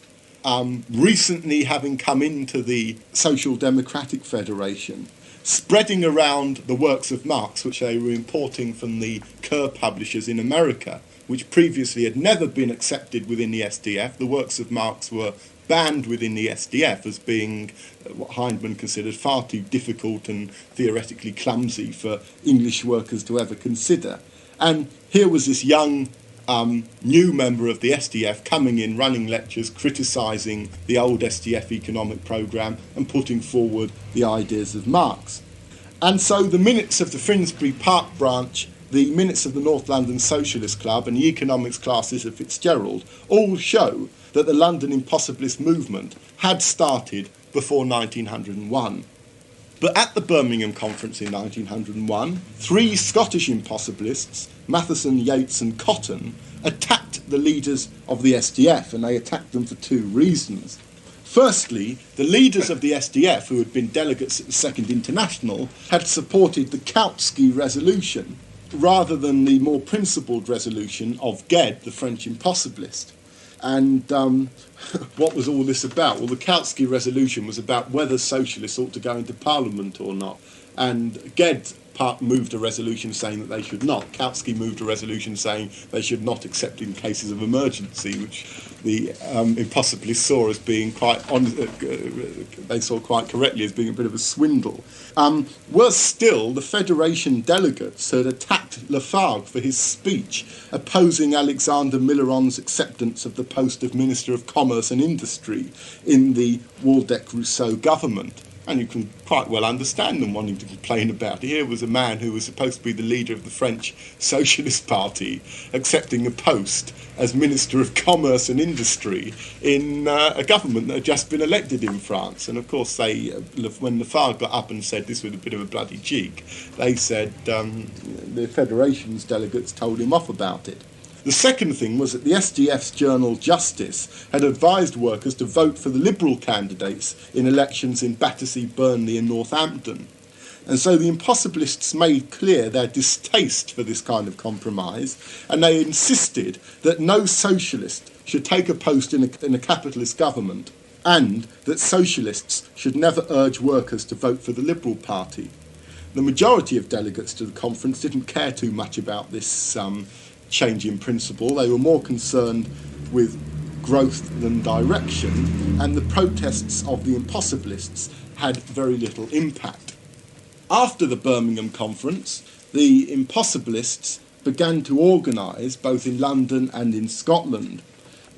S2: recently having come into the Social Democratic Federation, spreading around the works of Marx, which they were importing from the Kerr publishers in America, which previously had never been accepted within the SDF. The works of Marx were banned within the SDF as being what Heinemann considered far too difficult and theoretically clumsy for English workers to ever consider. And here was this young new member of the SDF coming in, running lectures, criticising the old SDF economic programme and putting forward the ideas of Marx. And so the minutes of the Finsbury Park branch, the minutes of the North London Socialist Club and the economics classes of Fitzgerald all show that the London impossibilist movement had started before 1901. But at the Birmingham Conference in 1901, three Scottish impossibilists, Matheson, Yates and Cotton, attacked the leaders of the SDF, and they attacked them for two reasons. Firstly, the leaders of the SDF, who had been delegates at the Second International, had supported the Kautsky Resolution rather than the more principled resolution of Ged, the French impossibilist. And what was all this about? Well, the Kautsky Resolution was about whether socialists ought to go into Parliament or not. And Ged moved a resolution saying that they should not. Kautsky moved a resolution saying they should not, except in cases of emergency, which the impossibilists saw as being they saw quite correctly as being a bit of a swindle. Worse still, the Federation delegates had attacked Lafargue for his speech opposing Alexander Milleron's acceptance of the post of Minister of Commerce and Industry in the Waldeck-Rousseau government. And you can quite well understand them wanting to complain about it. Here was a man who was supposed to be the leader of the French Socialist Party accepting a post as Minister of Commerce and Industry in a government that had just been elected in France. And of course, when Lafargue got up and said this was a bit of a bloody cheek, they said the Federation's delegates told him off about it. The second thing was that the SDF's journal Justice had advised workers to vote for the Liberal candidates in elections in Battersea, Burnley and Northampton. And so the impossibilists made clear their distaste for this kind of compromise, and they insisted that no socialist should take a post in a capitalist government and that socialists should never urge workers to vote for the Liberal Party. The majority of delegates to the conference didn't care too much about this change in principle. They were more concerned with growth than direction, and the protests of the impossibilists had very little impact. After the Birmingham conference, the impossibilists began to organise both in London and in Scotland.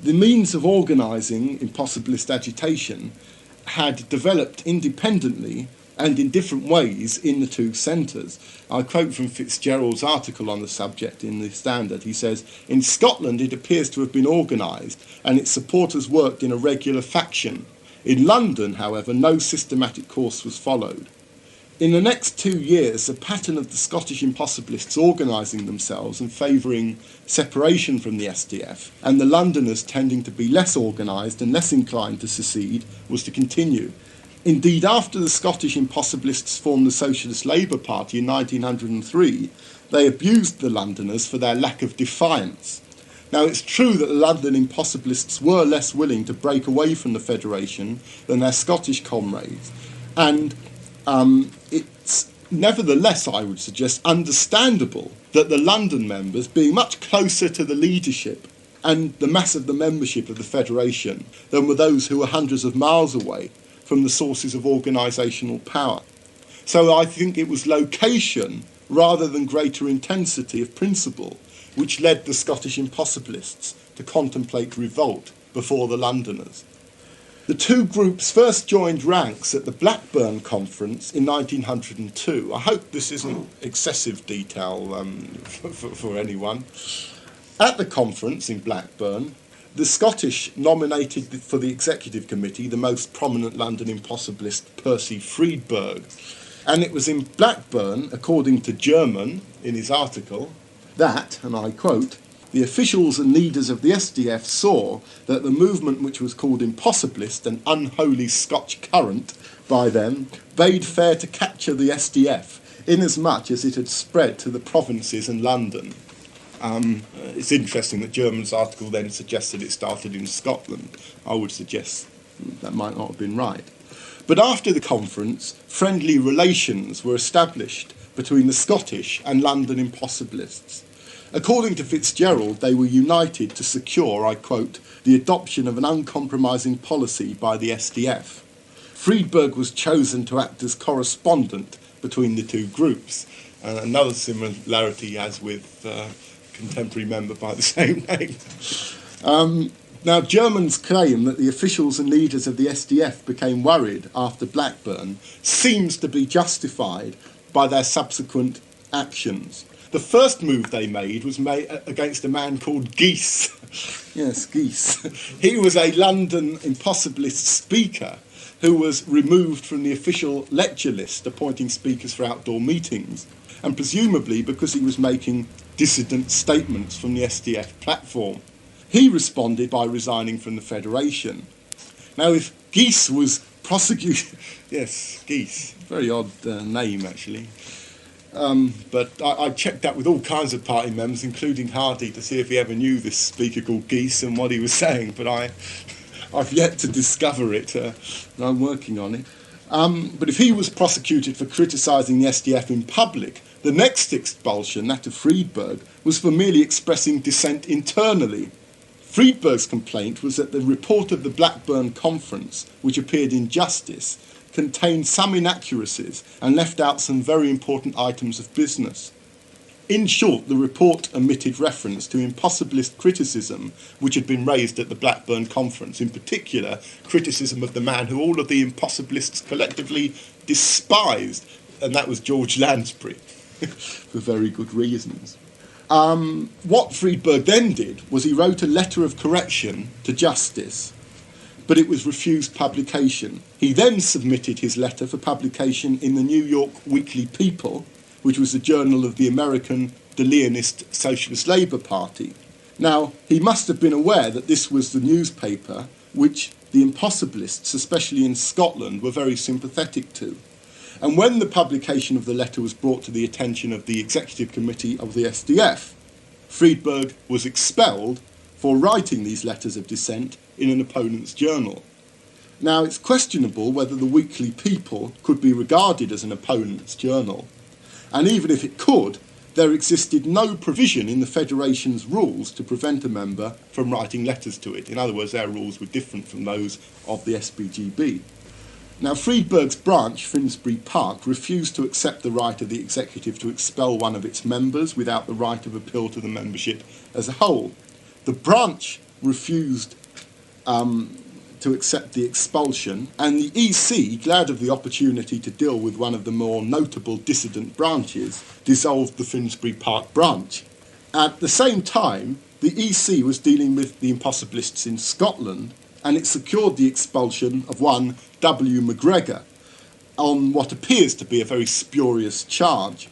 S2: The means of organising impossibilist agitation had developed independently and in different ways in the two centres. I quote from Fitzgerald's article on the subject in the Standard. He says, "In Scotland it appears to have been organised and its supporters worked in a regular faction. In London, however, no systematic course was followed." In the next 2 years, the pattern of the Scottish impossibilists organising themselves and favouring separation from the SDF, and the Londoners tending to be less organised and less inclined to secede, was to continue. Indeed, after the Scottish impossibilists formed the Socialist Labour Party in 1903, they abused the Londoners for their lack of defiance. Now, it's true that the London impossibilists were less willing to break away from the Federation than their Scottish comrades, and it's nevertheless, I would suggest, understandable that the London members, being much closer to the leadership and the mass of the membership of the Federation than were those who were hundreds of miles away from the sources of organisational power. So I think it was location rather than greater intensity of principle which led the Scottish impossibilists to contemplate revolt before the Londoners. The two groups first joined ranks at the Blackburn Conference in 1902. I hope this isn't excessive detail for anyone. At the conference in Blackburn, the Scottish nominated for the executive committee the most prominent London impossibilist, Percy Friedberg. And it was in Blackburn, according to German in his article, that, and I quote, "the officials and leaders of the SDF saw that the movement which was called impossibilist and unholy Scotch current by them bade fair to capture the SDF, inasmuch as it had spread to the provinces and London." It's interesting that German's article then suggested it started in Scotland. I would suggest that might not have been right. But after the conference, friendly relations were established between the Scottish and London impossibilists. According to Fitzgerald, they were united to secure, I quote, "the adoption of an uncompromising policy by the SDF." Friedberg was chosen to act as correspondent between the two groups. Another similarity as with contemporary member by the same name. Now, Germans claim that the officials and leaders of the SDF became worried after Blackburn seems to be justified by their subsequent actions. The first move they made was made against a man called Geese. Yes, Geese. He was a London impossibilist speaker who was removed from the official lecture list appointing speakers for outdoor meetings, and presumably because he was making dissident statements from the SDF platform. He responded by resigning from the Federation. Now, if Geese was prosecuted... Yes, Geese. Very odd name, actually. But I checked that with all kinds of party members, including Hardy, to see if he ever knew this speaker called Geese and what he was saying, but I've yet to discover it, and I'm working on it. But if he was prosecuted for criticising the SDF in public, the next expulsion, that of Friedberg, was for merely expressing dissent internally. Friedberg's complaint was that the report of the Blackburn Conference, which appeared in Justice, contained some inaccuracies and left out some very important items of business. In short, the report omitted reference to impossibilist criticism which had been raised at the Blackburn Conference, in particular criticism of the man who all of the impossibilists collectively despised, and that was George Lansbury, for very good reasons. What Friedberg then did was he wrote a letter of correction to Justice, but it was refused publication. He then submitted his letter for publication in the New York Weekly People, which was the journal of the American De Leonist Socialist Labour Party. Now, he must have been aware that this was the newspaper which the impossibilists, especially in Scotland, were very sympathetic to. And when the publication of the letter was brought to the attention of the Executive Committee of the SDF, Friedberg was expelled for writing these letters of dissent in an opponent's journal. Now, it's questionable whether the Weekly People could be regarded as an opponent's journal, and even if it could, there existed no provision in the Federation's rules to prevent a member from writing letters to it. In other words, their rules were different from those of the SPGB. Now, Friedberg's branch, Finsbury Park, refused to accept the right of the executive to expel one of its members without the right of appeal to the membership as a whole. The branch refused to accept the expulsion, and the EC, glad of the opportunity to deal with one of the more notable dissident branches, dissolved the Finsbury Park branch. At the same time, the EC was dealing with the impossibilists in Scotland, and it secured the expulsion of one W. McGregor on what appears to be a very spurious charge.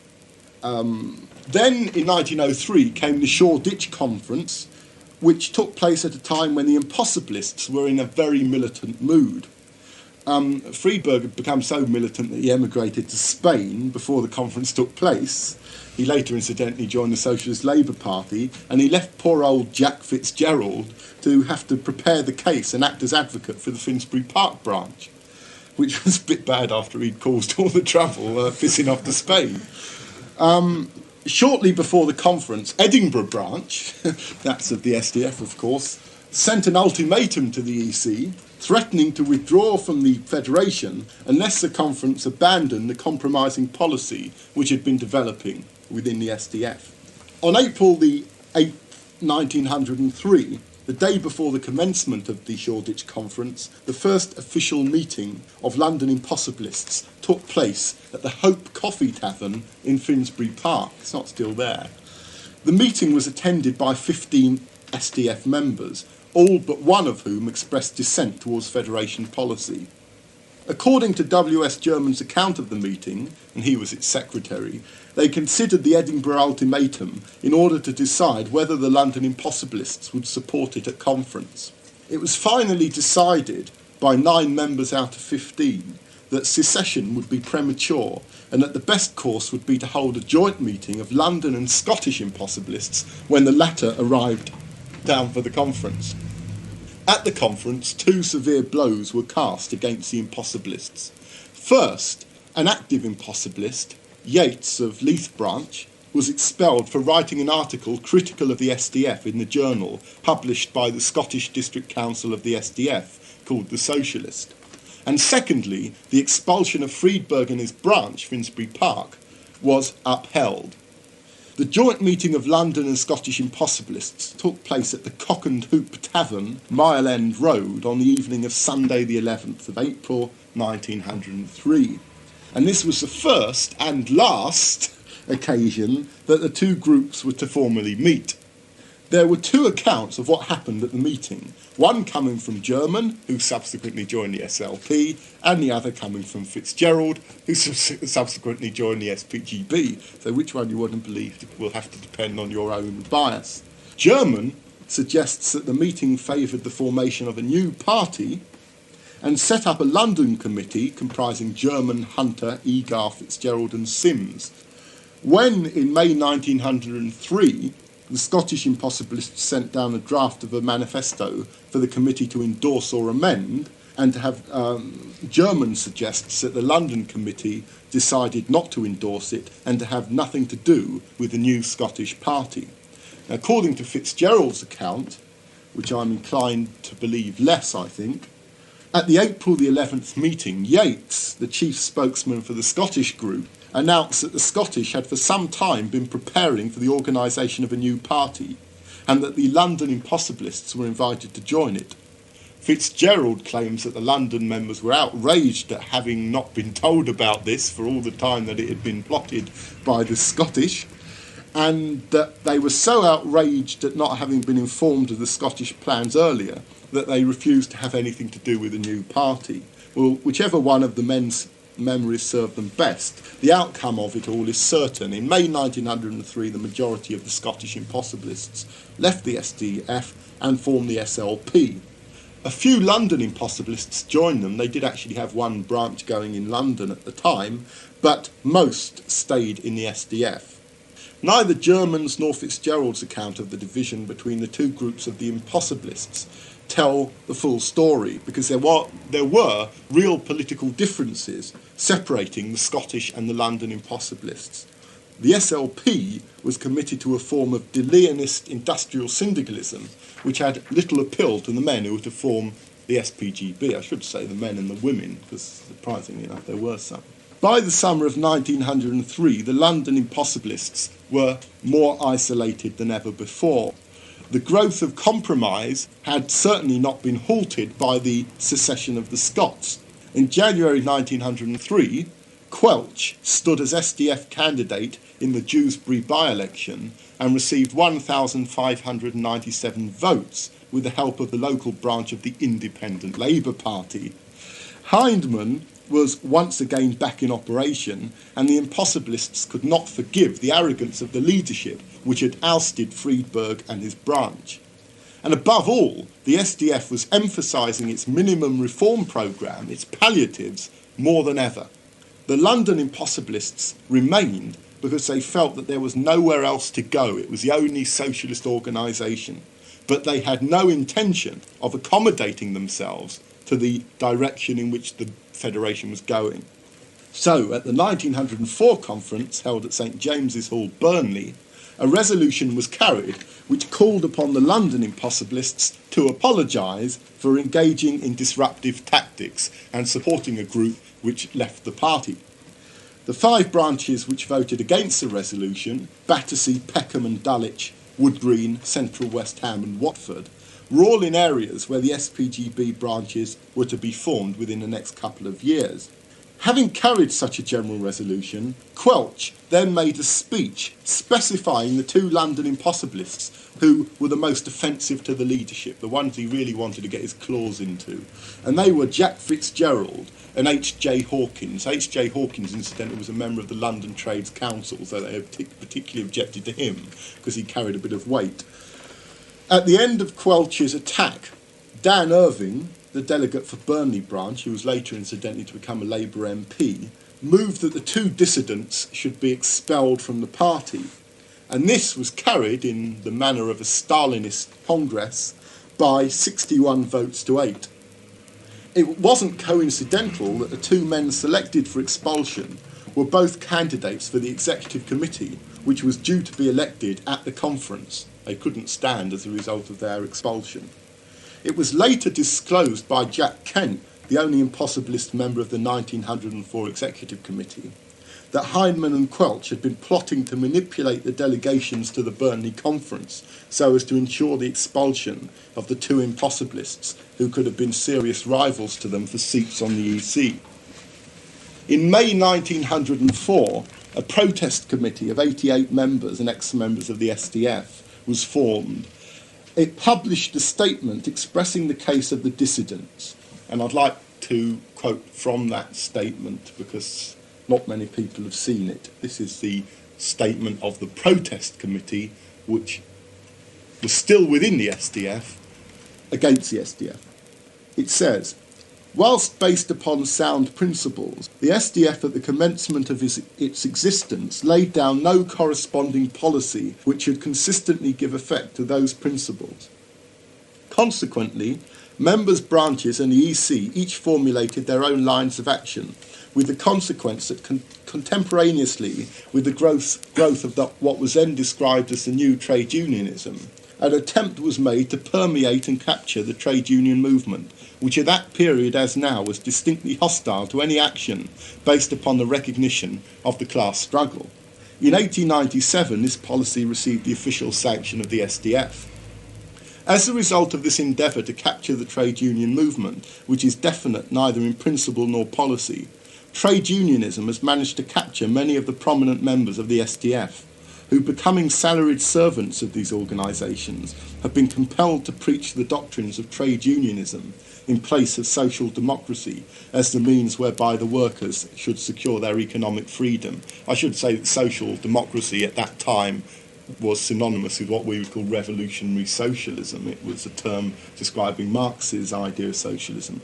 S2: Then, in 1903, came the Shoreditch Conference, which took place at a time when the impossibilists were in a very militant mood. Friedberg had become so militant that he emigrated to Spain before the conference took place. He later incidentally joined the Socialist Labour Party, and he left poor old Jack Fitzgerald to have to prepare the case and act as advocate for the Finsbury Park branch, which was a bit bad after he'd caused all the trouble pissing off to Spain. Shortly before the conference, Edinburgh branch, that's of the SDF of course, sent an ultimatum to the EC threatening to withdraw from the Federation unless the conference abandoned the compromising policy which had been developing within the SDF. On April the 8th, 1903, the day before the commencement of the Shoreditch Conference, the first official meeting of London impossibilists took place at the Hope Coffee Tavern in Finsbury Park. It's not still there. The meeting was attended by 15 SDF members, all but one of whom expressed dissent towards Federation policy. According to W.S. German's account of the meeting, and he was its secretary, they considered the Edinburgh ultimatum in order to decide whether the London impossibilists would support it at conference. It was finally decided by 9 members out of 15 that secession would be premature and that the best course would be to hold a joint meeting of London and Scottish impossibilists when the latter arrived down for the conference. At the conference, 2 severe blows were cast against the impossibilists. First, an active impossibilist, Yates of Leith Branch, was expelled for writing an article critical of the SDF in the journal published by the Scottish District Council of the SDF, called The Socialist. And secondly, the expulsion of Friedberg and his branch, Finsbury Park, was upheld. The joint meeting of London and Scottish impossibilists took place at the Cock and Hoop Tavern, Mile End Road, on the evening of Sunday the 11th of April 1903. And this was the first and last occasion that the 2 groups were to formally meet. There were 2 accounts of what happened at the meeting, one coming from German, who subsequently joined the SLP, and the other coming from Fitzgerald, who subsequently joined the SPGB. So which one you wouldn't believe will have to depend on your own bias. German suggests that the meeting favoured the formation of a new party and set up a London committee comprising German, Hunter, Egar, Fitzgerald and Sims. When, in May 1903, the Scottish impossibilists sent down a draft of a manifesto for the committee to endorse or amend, and to have German suggests that the London committee decided not to endorse it and to have nothing to do with the new Scottish party. Now, according to Fitzgerald's account, which I'm inclined to believe less, I think, at the April the 11th meeting, Yates, the chief spokesman for the Scottish group, announced that the Scottish had for some time been preparing for the organisation of a new party, and that the London impossibilists were invited to join it. Fitzgerald claims that the London members were outraged at having not been told about this for all the time that it had been plotted by the Scottish, and that they were so outraged at not having been informed of the Scottish plans earlier that they refused to have anything to do with the new party. Well, whichever one of the men's memories serve them best, the outcome of it all is certain. In May 1903, the majority of the Scottish impossibilists left the SDF and formed the SLP. A few London impossibilists joined them. They did actually have one branch going in London at the time, but most stayed in the SDF. Neither German's nor Fitzgerald's account of the division between the 2 groups of the impossibilists tell the full story, because there were real political differences separating the Scottish and the London Impossibilists. The SLP was committed to a form of De Leonist industrial syndicalism, which had little appeal to the men who were to form the SPGB. I should say the men and the women, because surprisingly enough there were some. By the summer of 1903, the London Impossibilists were more isolated than ever before. The growth of compromise had certainly not been halted by the secession of the Scots. In January 1903, Quelch stood as SDF candidate in the Dewsbury by-election and received 1,597 votes with the help of the local branch of the Independent Labour Party. Hindman was once again back in operation, and the Impossibilists could not forgive the arrogance of the leadership which had ousted Friedberg and his branch. And above all, the SDF was emphasising its minimum reform programme, its palliatives, more than ever. The London Impossibilists remained because they felt that there was nowhere else to go. It was the only socialist organisation. But they had no intention of accommodating themselves to the direction in which the Federation was going. So, at the 1904 conference held at St James's Hall, Burnley, a resolution was carried which called upon the London Impossibilists to apologise for engaging in disruptive tactics and supporting a group which left the party. The 5 branches which voted against the resolution, Battersea, Peckham and Dulwich, Wood Green, Central West Ham and Watford, were all in areas where the SPGB branches were to be formed within the next couple of years. Having carried such a general resolution, Quelch then made a speech specifying the 2 London Impossibilists who were the most offensive to the leadership, the ones he really wanted to get his claws into. And they were Jack Fitzgerald and H.J. Hawkins. H.J. Hawkins, incidentally, was a member of the London Trades Council, so they particularly objected to him because he carried a bit of weight. At the end of Quelch's attack, Dan Irving, the delegate for Burnley branch, who was later incidentally to become a Labour MP, moved that the 2 dissidents should be expelled from the party. And this was carried in the manner of a Stalinist Congress by 61 votes to 8. It wasn't coincidental that the 2 men selected for expulsion were both candidates for the Executive Committee, which was due to be elected at the conference. They couldn't stand as a result of their expulsion. It was later disclosed by Jack Kent, the only Impossibilist member of the 1904 Executive Committee, that Hindman and Quelch had been plotting to manipulate the delegations to the Burnley Conference so as to ensure the expulsion of the 2 Impossibilists who could have been serious rivals to them for seats on the EC. In May 1904, a protest committee of 88 members and ex-members of the SDF was formed. It published a statement expressing the case of the dissidents, and I'd like to quote from that statement because not many people have seen it. This is the statement of the protest committee, which was still within the SDF, against the SDF. It says, whilst based upon sound principles, the SDF at the commencement of its existence laid down no corresponding policy which should consistently give effect to those principles. Consequently, members' branches and the EC each formulated their own lines of action, with the consequence that contemporaneously with the growth of what was then described as the new trade unionism, an attempt was made to permeate and capture the trade union movement, which at that period as now was distinctly hostile to any action based upon the recognition of the class struggle. In 1897, this policy received the official sanction of the SDF. As a result of this endeavour to capture the trade union movement, which is definite neither in principle nor policy, trade unionism has managed to capture many of the prominent members of the SDF, who, becoming salaried servants of these organisations, have been compelled to preach the doctrines of trade unionism in place of social democracy as the means whereby the workers should secure their economic freedom. I should say that social democracy at that time was synonymous with what we would call revolutionary socialism. It was a term describing Marx's idea of socialism.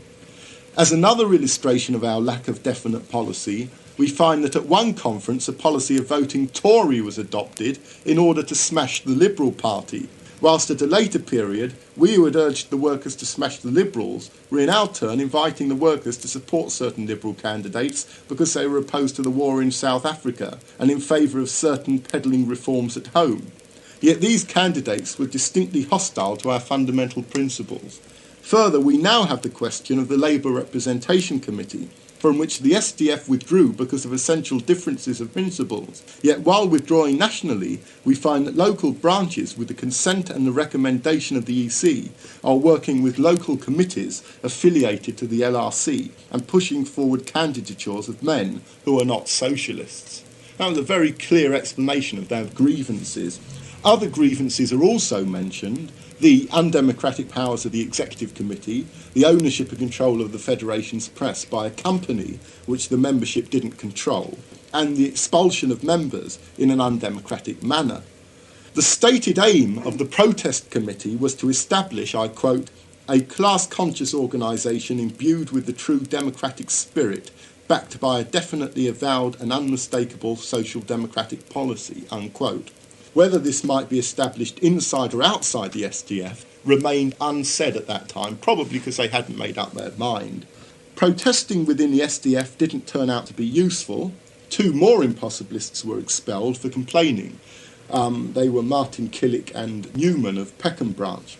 S2: As another illustration of our lack of definite policy, we find that at one conference a policy of voting Tory was adopted in order to smash the Liberal Party, whilst at a later period we who had urged the workers to smash the Liberals were in our turn inviting the workers to support certain Liberal candidates because they were opposed to the war in South Africa and in favour of certain peddling reforms at home. Yet these candidates were distinctly hostile to our fundamental principles. Further, we now have the question of the Labour Representation Committee, from which the SDF withdrew because of essential differences of principles. Yet while withdrawing nationally, we find that local branches, with the consent and the recommendation of the EC, are working with local committees affiliated to the LRC and pushing forward candidatures of men who are not socialists. That was a very clear explanation of their grievances. Other grievances are also mentioned: the undemocratic powers of the Executive Committee, the ownership and control of the Federation's press by a company which the membership didn't control, and the expulsion of members in an undemocratic manner. The stated aim of the Protest Committee was to establish, I quote, a class-conscious organisation imbued with the true democratic spirit, backed by a definitely avowed and unmistakable social democratic policy, unquote. Whether this might be established inside or outside the SDF remained unsaid at that time, probably because they hadn't made up their mind. Protesting within the SDF didn't turn out to be useful. 2 more impossibilists were expelled for complaining. They were Martin Killick and Newman of Peckham Branch.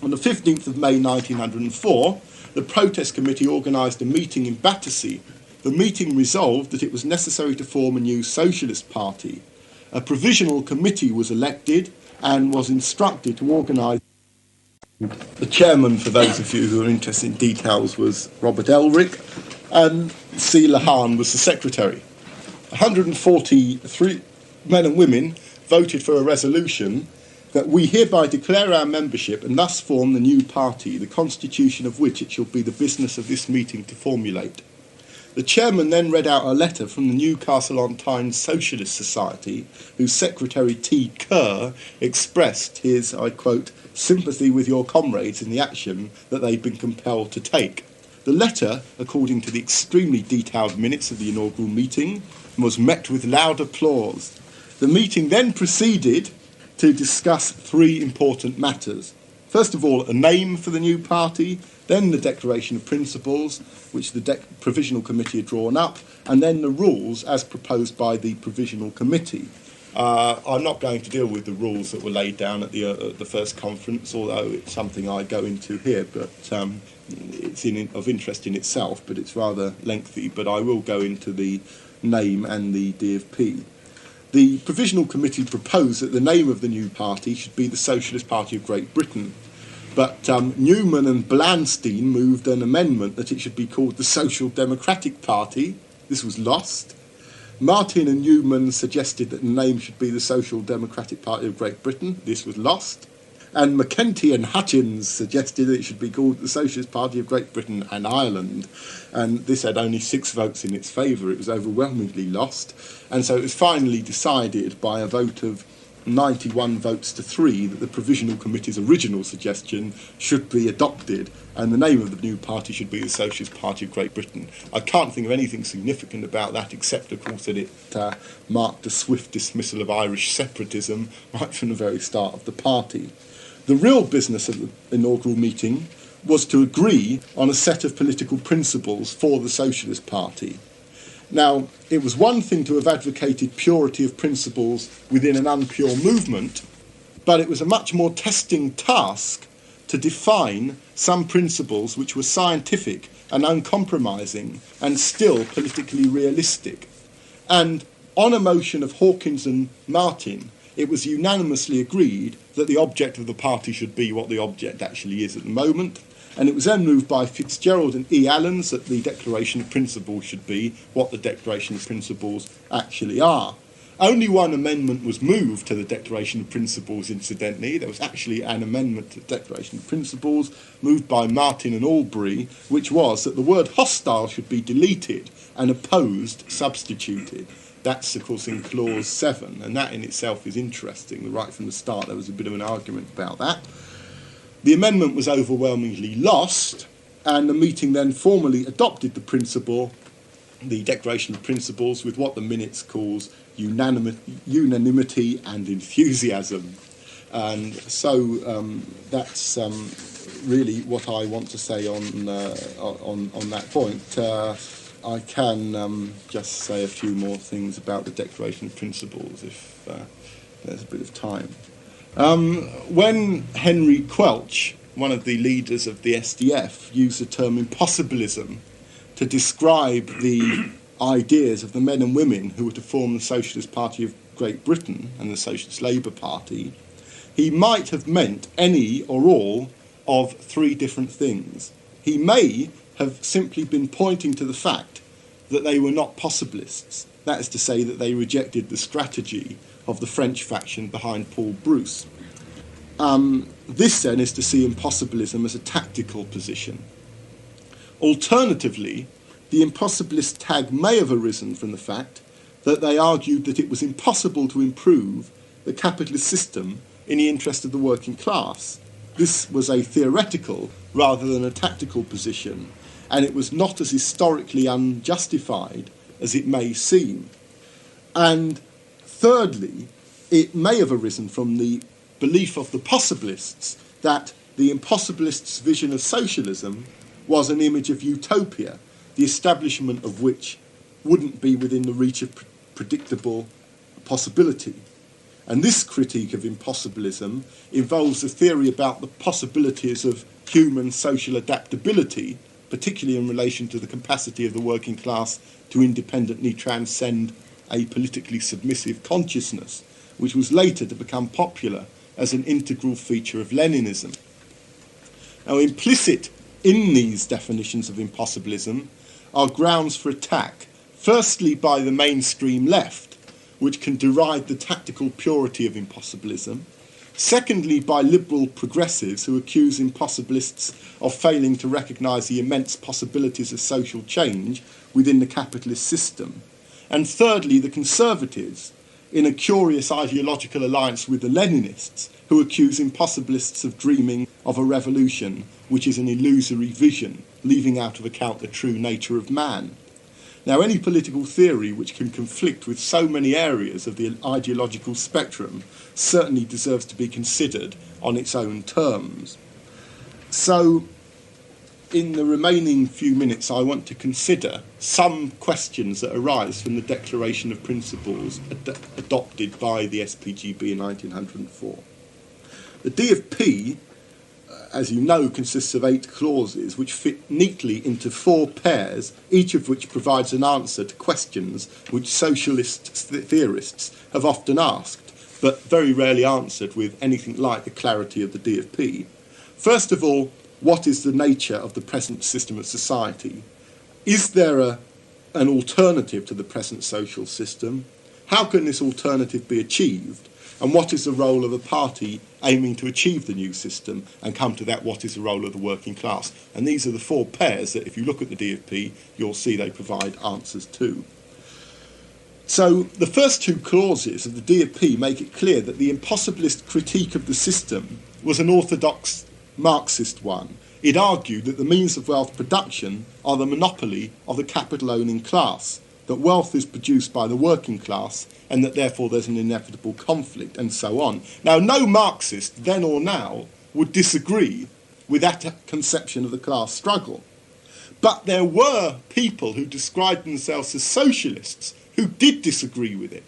S2: On the 15th of May 1904, the Protest Committee organised a meeting in Battersea. The meeting resolved that it was necessary to form a new socialist party. A provisional committee was elected and was instructed to organise. The chairman, for those of you who are interested in details, was Robert Elric, and C. Lahan was the secretary. 143 men and women voted for a resolution that we hereby declare our membership and thus form the new party, the constitution of which it shall be the business of this meeting to formulate. The chairman then read out a letter from the Newcastle-on-Tyne Socialist Society, whose secretary T. Kerr expressed his, I quote, sympathy with your comrades in the action that they've been compelled to take. The letter, according to the extremely detailed minutes of the inaugural meeting, was met with loud applause. The meeting then proceeded to discuss 3 important matters. First of all, a name for the new party, then the Declaration of Principles, which the Provisional Committee had drawn up, and then the rules as proposed by the Provisional Committee. I'm not going to deal with the rules that were laid down at the first conference, although it's something I go into here, but it's of interest in itself, but it's rather lengthy. But I will go into the name and the DFP. The Provisional Committee proposed that the name of the new party should be the Socialist Party of Great Britain. But Newman and Blanstein moved an amendment that it should be called the Social Democratic Party. This was lost. Martin and Newman suggested that the name should be the Social Democratic Party of Great Britain. This was lost. And McKenty and Hutchins suggested that it should be called the Socialist Party of Great Britain and Ireland. And this had only 6 votes in its favour. It was overwhelmingly lost. And so it was finally decided by a vote of 91 votes to 3 that the Provisional Committee's original suggestion should be adopted and the name of the new party should be the Socialist Party of Great Britain. I can't think of anything significant about that except, of course, that it marked a swift dismissal of Irish separatism right from the very start of the party. The real business of the inaugural meeting was to agree on a set of political principles for the Socialist Party. Now, it was one thing to have advocated purity of principles within an unpure movement, but it was a much more testing task to define some principles which were scientific and uncompromising and still politically realistic. And on a motion of Hawkins and Martin, it was unanimously agreed that the object of the party should be what the object actually is at the moment. And it was then moved by Fitzgerald and E. Allens that the Declaration of Principles should be what the Declaration of Principles actually are. Only one amendment was moved to the Declaration of Principles, incidentally. There was actually an amendment to the Declaration of Principles moved by Martin and Albury, which was that the word hostile should be deleted and opposed substituted. That's, of course, in Clause 7, and that in itself is interesting. Right from the start, there was a bit of an argument about that. The amendment was overwhelmingly lost, and the meeting then formally adopted the principle, the Declaration of Principles, with what the minutes calls unanimity and enthusiasm. And so that's really what I want to say on that point. I can just say a few more things about the Declaration of Principles if there's a bit of time. When Henry Quelch, one of the leaders of the SDF, used the term impossibilism to describe the ideas of the men and women who were to form the Socialist Party of Great Britain and the Socialist Labour Party, he might have meant any or all of three different things. He may have simply been pointing to the fact that they were not possibilists. That is to say that they rejected the strategy of the French faction behind Paul Bruce. This then is to see impossibilism as a tactical position. Alternatively, the impossibilist tag may have arisen from the fact that they argued that it was impossible to improve the capitalist system in the interest of the working class. This was a theoretical rather than a tactical position, and it was not as historically unjustified as it may seem. And thirdly, it may have arisen from the belief of the possibilists that the impossibilists' vision of socialism was an image of utopia, the establishment of which wouldn't be within the reach of predictable possibility. And this critique of impossibilism involves a theory about the possibilities of human social adaptability, particularly in relation to the capacity of the working class to independently transcend a politically submissive consciousness, which was later to become popular as an integral feature of Leninism. Now, implicit in these definitions of impossibilism are grounds for attack, firstly by the mainstream left, which can deride the tactical purity of impossibilism, secondly by liberal progressives who accuse impossibilists of failing to recognise the immense possibilities of social change within the capitalist system, and thirdly the conservatives, in a curious ideological alliance with the Leninists, who accuse impossibilists of dreaming of a revolution which is an illusory vision, leaving out of account the true nature of man. Now, any political theory which can conflict with so many areas of the ideological spectrum certainly deserves to be considered on its own terms. So, in the remaining few minutes, I want to consider some questions that arise from the Declaration of Principles adopted by the SPGB in 1904. The D.F.P., as you know, consists of 8 clauses which fit neatly into 4 pairs, each of which provides an answer to questions which socialist theorists have often asked, but very rarely answered with anything like the clarity of the D.F.P. First of all, what is the nature of the present system of society? Is there an alternative to the present social system? How can this alternative be achieved? And what is the role of a party aiming to achieve the new system? And come to that, what is the role of the working class? And these are the 4 pairs that if you look at the D.F.P, you'll see they provide answers to. So the first 2 clauses of the D.F.P make it clear that the impossibilist critique of the system was an orthodox Marxist one. It argued that the means of wealth production are the monopoly of the capital-owning class, that wealth is produced by the working class, and that therefore there's an inevitable conflict, and so on. Now, no Marxist, then or now, would disagree with that conception of the class struggle. But there were people who described themselves as socialists who did disagree with it.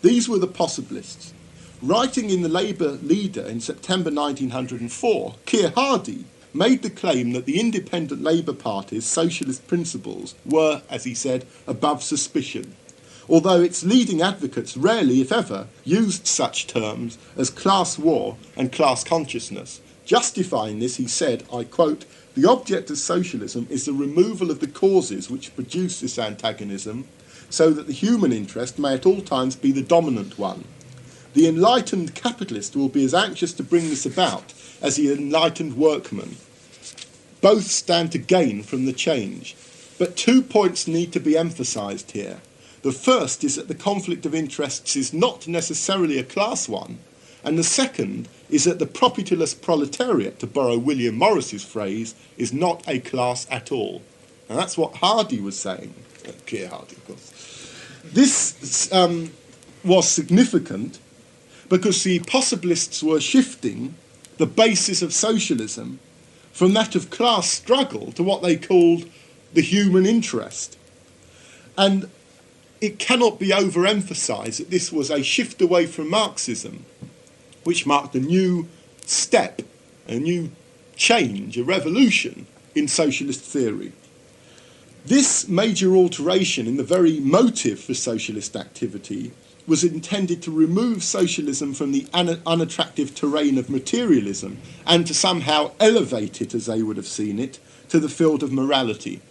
S2: These were the possibilists. Writing in the Labour Leader in September 1904, Keir Hardie made the claim that the independent Labour Party's socialist principles were, as he said, above suspicion, although its leading advocates rarely, if ever, used such terms as class war and class consciousness. Justifying this, he said, I quote, "The object of socialism is the removal of the causes which produce this antagonism, so that the human interest may at all times be the dominant one. The enlightened capitalist will be as anxious to bring this about as the enlightened workman. Both stand to gain from the change. But 2 points need to be emphasised here. The first is that the conflict of interests is not necessarily a class one, and the second is that the propertyless proletariat, to borrow William Morris's phrase, is not a class at all." And that's what Hardie was saying, Keir Hardie, of course. This was significant because the possibilists were shifting the basis of socialism from that of class struggle to what they called the human interest. And it cannot be overemphasised that this was a shift away from Marxism, which marked a new step, a new change, a revolution in socialist theory. This major alteration in the very motive for socialist activity was intended to remove socialism from the unattractive terrain of materialism and to somehow elevate it, as they would have seen it, to the field of morality.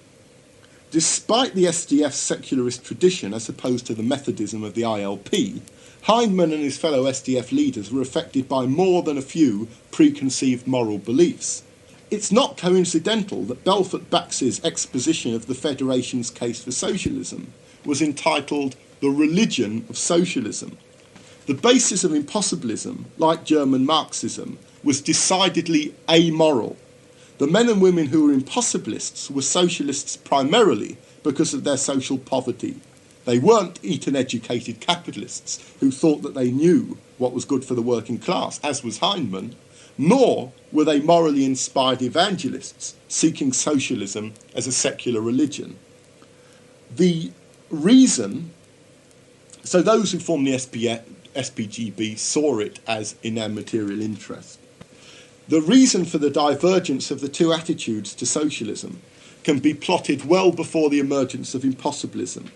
S2: Despite the SDF's secularist tradition, as opposed to the Methodism of the ILP, Heinemann and his fellow SDF leaders were affected by more than a few preconceived moral beliefs. It's not coincidental that Belfort Bax's exposition of the Federation's case for socialism was entitled The Religion of Socialism. The basis of impossibilism, like German Marxism, was decidedly amoral. The men and women who were impossibilists were socialists primarily because of their social poverty. They weren't Eton-educated capitalists who thought that they knew what was good for the working class, as was Heinemann, nor were they morally inspired evangelists seeking socialism as a secular religion. The reason, so those who formed the SPGB saw it as in their material interest. The reason for the divergence of the two attitudes to socialism can be plotted well before the emergence of impossibilism.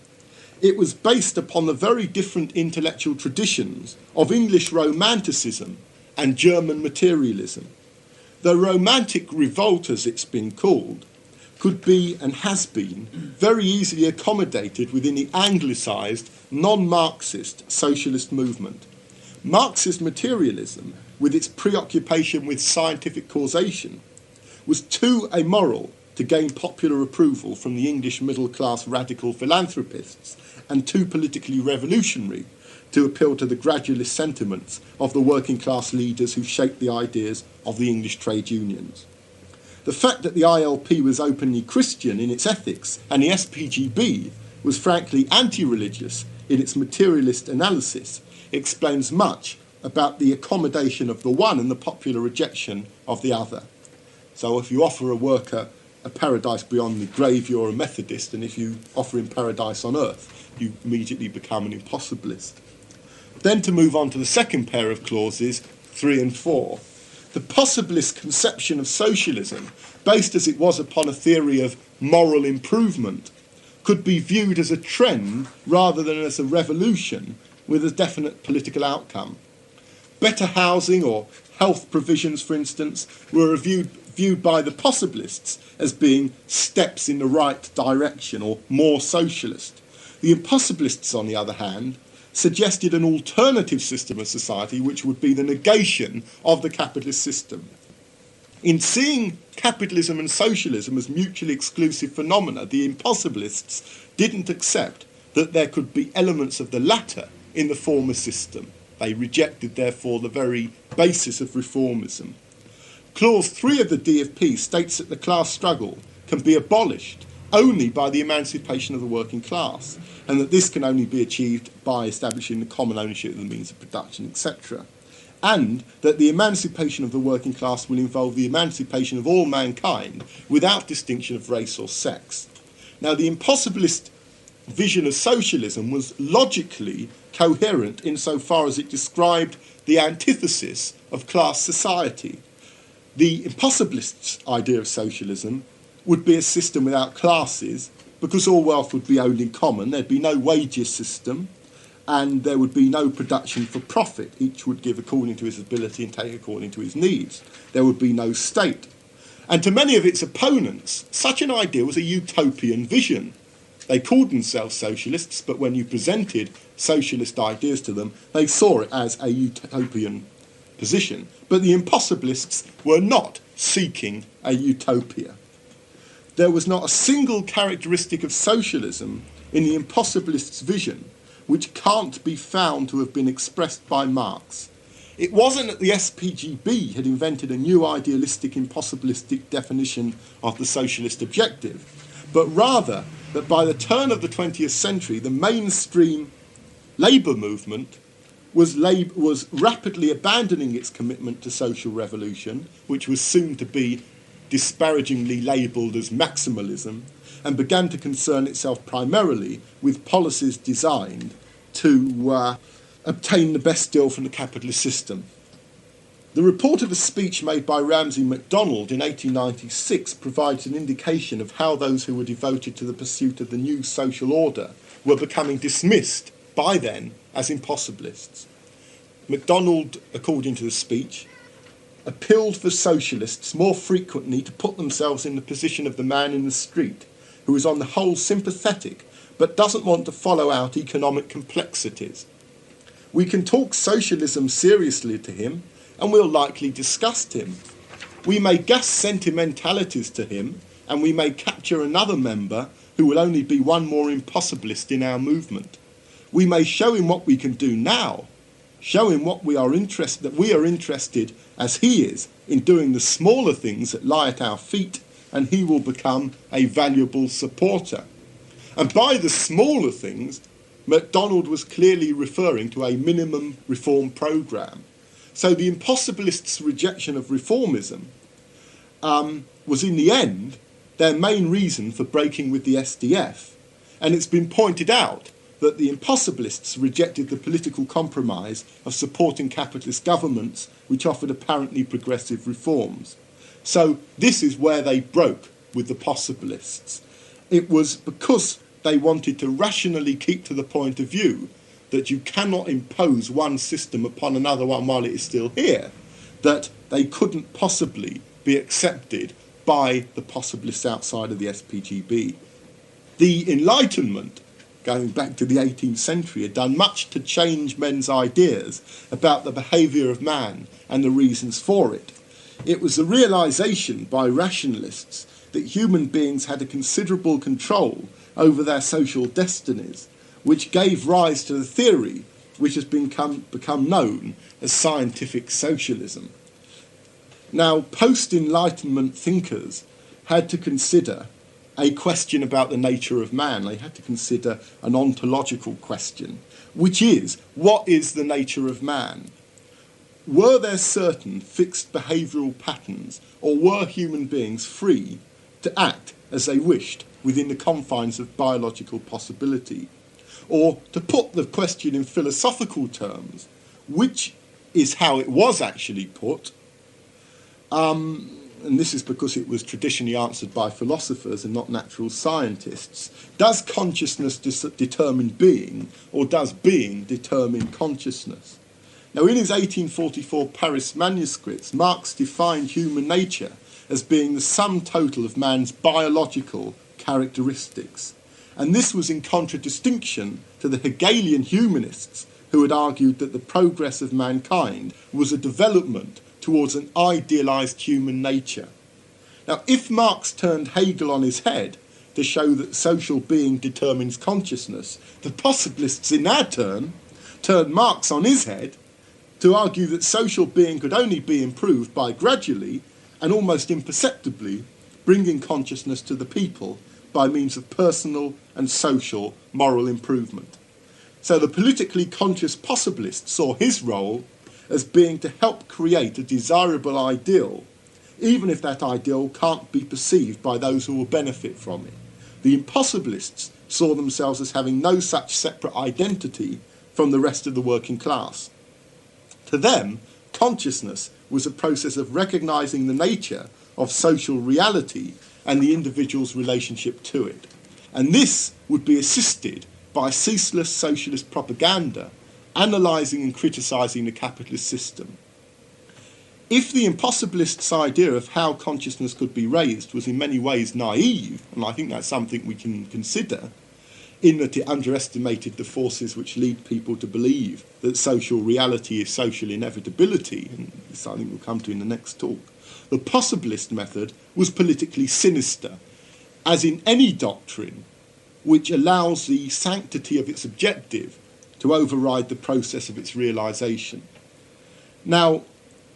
S2: It was based upon the very different intellectual traditions of English Romanticism and German materialism. The Romantic revolt, as it's been called, could be and has been very easily accommodated within the anglicised, non-Marxist socialist movement. Marxist materialism, with its preoccupation with scientific causation, was too amoral to gain popular approval from the English middle-class radical philanthropists and too politically revolutionary to appeal to the gradualist sentiments of the working-class leaders who shaped the ideas of the English trade unions. The fact that the ILP was openly Christian in its ethics and the SPGB was frankly anti-religious in its materialist analysis explains much about the accommodation of the one and the popular rejection of the other. So if you offer a worker a paradise beyond the grave, you're a Methodist, and if you offer him paradise on earth, you immediately become an impossibilist. Then to move on to the second pair of clauses, 3 and 4. The possibilist conception of socialism, based as it was upon a theory of moral improvement, could be viewed as a trend rather than as a revolution with a definite political outcome. Better housing or health provisions, for instance, were viewed by the possibilists as being steps in the right direction or more socialist. The impossibilists, on the other hand, suggested an alternative system of society which would be the negation of the capitalist system. In seeing capitalism and socialism as mutually exclusive phenomena, the impossibilists didn't accept that there could be elements of the latter in the former system. They rejected, therefore, the very basis of reformism. Clause 3 of the DFP states that the class struggle can be abolished only by the emancipation of the working class, and that this can only be achieved by establishing the common ownership of the means of production, etc. And that the emancipation of the working class will involve the emancipation of all mankind without distinction of race or sex. Now, the impossibilist vision of socialism was logically coherent insofar as it described the antithesis of class society. The impossibilists' idea of socialism would be a system without classes, because all wealth would be owned in common. There'd be no wages system, and there would be no production for profit. Each would give according to his ability and take according to his needs. There would be no state. And to many of its opponents, such an idea was a utopian vision. They called themselves socialists, but when you presented socialist ideas to them, they saw it as a utopian position. But the impossibilists were not seeking a utopia. There was not a single characteristic of socialism in the impossibilists' vision which can't be found to have been expressed by Marx. It wasn't that the SPGB had invented a new idealistic impossibilistic definition of the socialist objective, but rather that by the turn of the 20th century, the mainstream labour movement was rapidly abandoning its commitment to social revolution, which was soon to be disparagingly labelled as maximalism, and began to concern itself primarily with policies designed to obtain the best deal from the capitalist system. The report of a speech made by Ramsay MacDonald in 1896 provides an indication of how those who were devoted to the pursuit of the new social order were becoming dismissed by then as impossibilists. MacDonald, according to the speech, appealed for socialists more frequently to put themselves in the position of the man in the street, who is on the whole sympathetic but doesn't want to follow out economic complexities. We can talk socialism seriously to him, and we'll likely disgust him. We may guess sentimentalities to him, and we may capture another member who will only be one more impossibilist in our movement. We may show him what we can do now, show him that we are interested as he is in doing the smaller things that lie at our feet, and he will become a valuable supporter. And by the smaller things, MacDonald was clearly referring to a minimum reform programme. So the impossibilists' rejection of reformism was in the end their main reason for breaking with the SDF. And it's been pointed out that the impossibilists rejected the political compromise of supporting capitalist governments which offered apparently progressive reforms. So this is where they broke with the possibilists. It was because they wanted to rationally keep to the point of view that you cannot impose one system upon another one while it is still here, that they couldn't possibly be accepted by the possibilists outside of the SPGB. The Enlightenment, going back to the 18th century, had done much to change men's ideas about the behaviour of man and the reasons for it. It was the realisation by rationalists that human beings had a considerable control over their social destinies, which gave rise to the theory which has become known as scientific socialism. Now, post-Enlightenment thinkers had to consider a question about the nature of man. They had to consider an ontological question, which is, what is the nature of man? Were there certain fixed behavioural patterns, or were human beings free to act as they wished within the confines of biological possibility? Or, to put the question in philosophical terms, which is how it was actually put, and this is because it was traditionally answered by philosophers and not natural scientists, does consciousness determine being, or does being determine consciousness? Now, in his 1844 Paris manuscripts, Marx defined human nature as being the sum total of man's biological characteristics. And this was in contradistinction to the Hegelian humanists who had argued that the progress of mankind was a development towards an idealised human nature. Now, if Marx turned Hegel on his head to show that social being determines consciousness, the possibilists in their turn turned Marx on his head to argue that social being could only be improved by gradually and almost imperceptibly bringing consciousness to the people by means of personal and social moral improvement. So the politically conscious possibilist saw his role as being to help create a desirable ideal, even if that ideal can't be perceived by those who will benefit from it. The impossibilists saw themselves as having no such separate identity from the rest of the working class. To them, consciousness was a process of recognising the nature of social reality and the individual's relationship to it. And this would be assisted by ceaseless socialist propaganda, analysing and criticising the capitalist system. If the impossibilists' idea of how consciousness could be raised was in many ways naive, and I think that's something we can consider, in that it underestimated the forces which lead people to believe that social reality is social inevitability, and this I think we'll come to in the next talk, the possibilist method was politically sinister, as in any doctrine which allows the sanctity of its objective to override the process of its realisation. Now,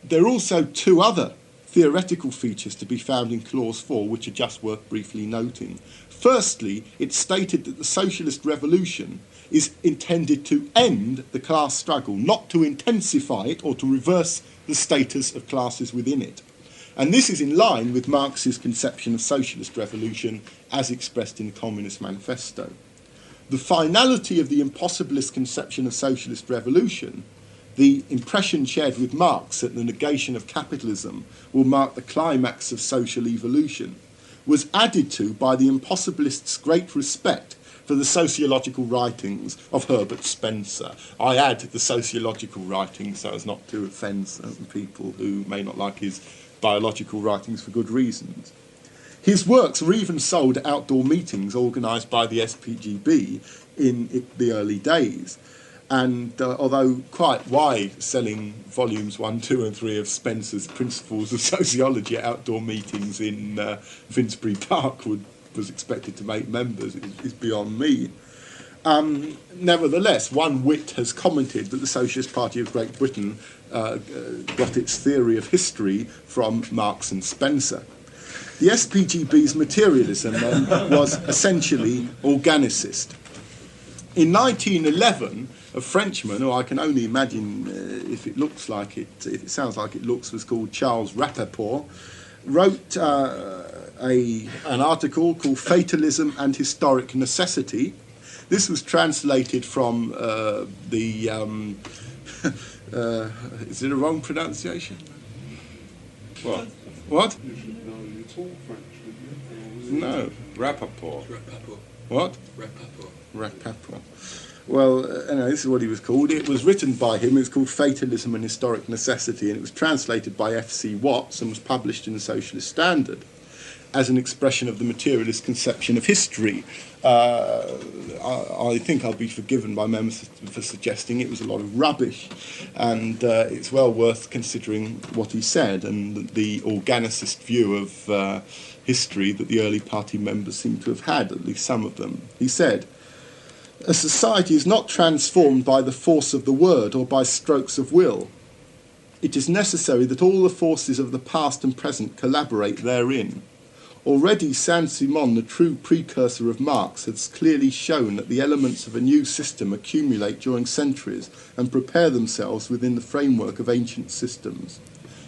S2: there are also two other theoretical features to be found in Clause 4 which are just worth briefly noting. Firstly, it stated that the socialist revolution is intended to end the class struggle, not to intensify it or to reverse the status of classes within it. And this is in line with Marx's conception of socialist revolution as expressed in the Communist Manifesto. The finality of the impossibilist conception of socialist revolution, the impression shared with Marx that the negation of capitalism will mark the climax of social evolution, was added to by the impossibilists' great respect for the sociological writings of Herbert Spencer. I add the sociological writings so as not to offend certain people who may not like his biological writings for good reasons. His works were even sold at outdoor meetings organised by the SPGB in the early days. And although quite why selling volumes 1, 2 and 3 of Spencer's Principles of Sociology at outdoor meetings in Finsbury Park was expected to make members is beyond me. Nevertheless, one wit has commented that the Socialist Party of Great Britain got its theory of history from Marx and Spencer. The SPGB's materialism then was essentially organicist. In 1911, a Frenchman, who I can only imagine if it sounds like it looks, was called Charles Rappaport, wrote an article called Fatalism and Historic Necessity. This was translated from is it a wrong pronunciation?
S1: What?
S2: What? No.
S1: Rappaport.
S2: What? Rappaport. Well, anyway, this is what he was called. It was written by him. It was called Fatalism and Historic Necessity, and it was translated by F.C. Watts and was published in the Socialist Standard as an expression of the materialist conception of history. I think I'll be forgiven by members for suggesting it was a lot of rubbish, and it's well worth considering what he said and the organicist view of history that the early party members seem to have had, at least some of them. He said, "A society is not transformed by the force of the word or by strokes of will. It is necessary that all the forces of the past and present collaborate therein. Already Saint-Simon, the true precursor of Marx, has clearly shown that the elements of a new system accumulate during centuries and prepare themselves within the framework of ancient systems.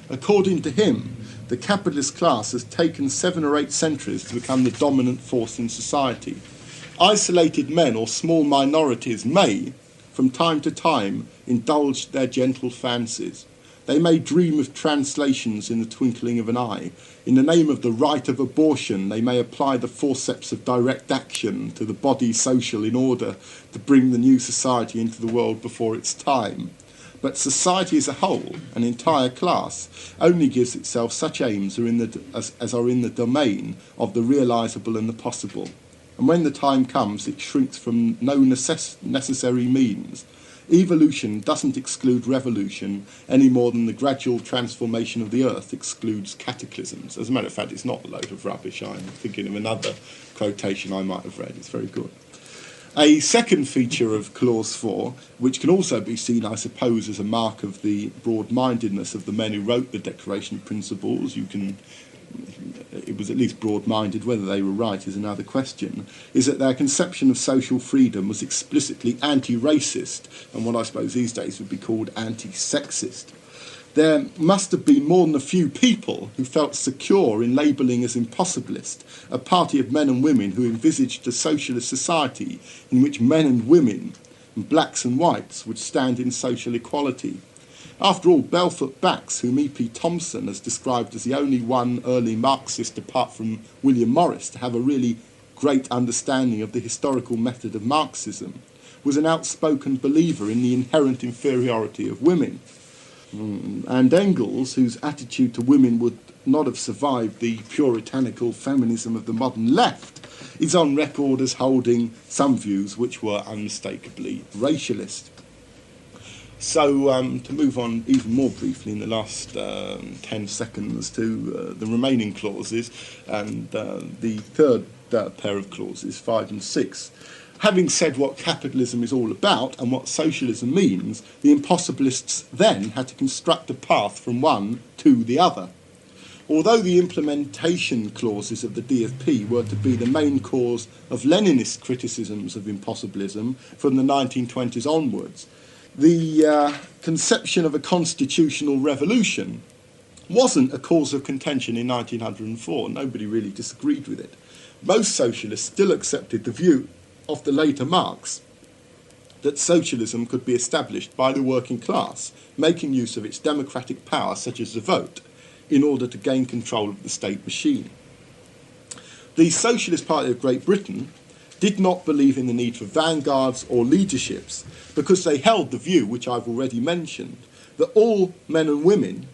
S2: According to him, the capitalist class has taken 7 or 8 centuries to become the dominant force in society. Isolated men or small minorities may, from time to time, indulge their gentle fancies. They may dream of translations in the twinkling of an eye. In the name of the right of abortion, they may apply the forceps of direct action to the body social in order to bring the new society into the world before its time. But society as a whole, an entire class, only gives itself such aims as are in the domain of the realisable and the possible. And when the time comes, it shrinks from no necessary means. Evolution doesn't exclude revolution any more than the gradual transformation of the earth excludes cataclysms." As a matter of fact, it's not a load of rubbish. I'm thinking of another quotation I might have read. It's very good. A second feature of Clause 4, which can also be seen, I suppose, as a mark of the broad-mindedness of the men who wrote the Declaration of Principles, it was at least broad-minded. Whether they were right is another question, is that their conception of social freedom was explicitly anti-racist and what I suppose these days would be called anti-sexist. There must have been more than a few people who felt secure in labelling as impossibilist a party of men and women who envisaged a socialist society in which men and women, and blacks and whites, would stand in social equality. After all, Belfort Bax, whom E.P. Thompson has described as the only one early Marxist apart from William Morris to have a really great understanding of the historical method of Marxism, was an outspoken believer in the inherent inferiority of women. And Engels, whose attitude to women would not have survived the puritanical feminism of the modern left, is on record as holding some views which were unmistakably racialist. So to move on even more briefly in the last 10 seconds to the remaining clauses and the third pair of clauses, 5 and 6. Having said what capitalism is all about and what socialism means, the impossibilists then had to construct a path from one to the other. Although the implementation clauses of the DFP were to be the main cause of Leninist criticisms of impossibilism from the 1920s onwards, the conception of a constitutional revolution wasn't a cause of contention in 1904. Nobody really disagreed with it. Most socialists still accepted the view of the later Marx that socialism could be established by the working class, making use of its democratic power, such as the vote, in order to gain control of the state machine. The Socialist Party of Great Britain did not believe in the need for vanguards or leaderships because they held the view, which I've already mentioned, that all men and women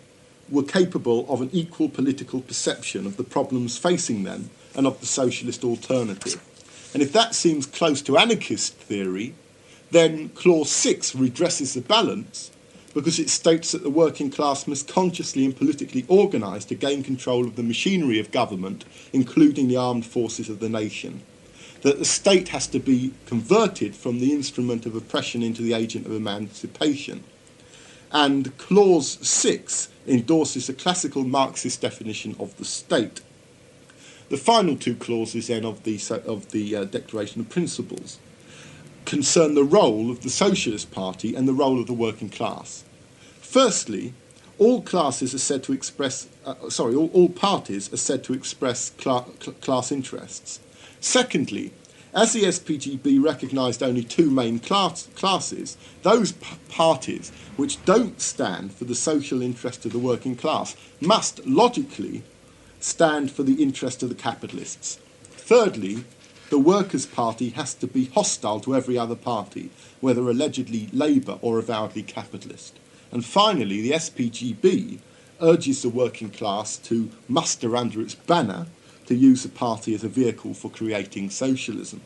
S2: were capable of an equal political perception of the problems facing them and of the socialist alternative. And if that seems close to anarchist theory, then Clause 6 redresses the balance because it states that the working class must consciously and politically organise to gain control of the machinery of government, including the armed forces of the nation. That the state has to be converted from the instrument of oppression into the agent of emancipation. And Clause 6 endorses the classical Marxist definition of the state. The final two clauses then of the Declaration of Principles concern the role of the Socialist Party and the role of the working class. Firstly, all classes are said to express, all parties are said to express class interests. Secondly, as the SPGB recognised only two main classes, those parties which don't stand for the social interest of the working class must logically stand for the interest of the capitalists. Thirdly, the Workers' Party has to be hostile to every other party, whether allegedly Labour or avowedly capitalist. And finally, the SPGB urges the working class to muster under its banner to use the party as a vehicle for creating socialism.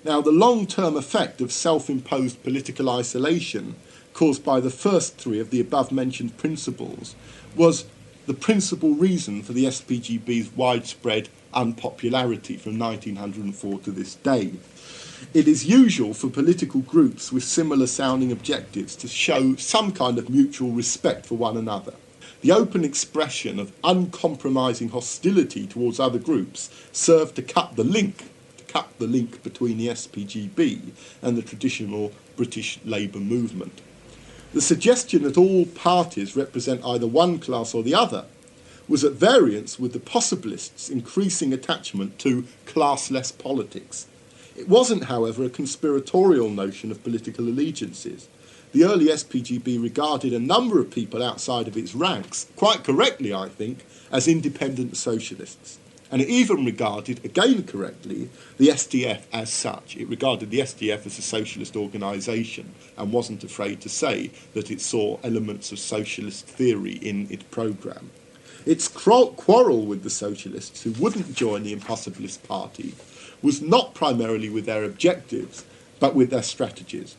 S2: Now, the long-term effect of self-imposed political isolation caused by the first three of the above-mentioned principles was the principal reason for the SPGB's widespread unpopularity from 1904 to this day. It is usual for political groups with similar sounding objectives to show some kind of mutual respect for one another. The open expression of uncompromising hostility towards other groups served to cut the link between the SPGB and the traditional British Labour movement. The suggestion that all parties represent either one class or the other was at variance with the possibilists' increasing attachment to classless politics. It wasn't, however, a conspiratorial notion of political allegiances. The early SPGB regarded a number of people outside of its ranks, quite correctly, I think, as independent socialists. And it even regarded, again correctly, the SDF as such. It regarded the SDF as a socialist organisation and wasn't afraid to say that it saw elements of socialist theory in its programme. Its quarrel with the socialists who wouldn't join the Impossibilist Party was not primarily with their objectives, but with their strategies.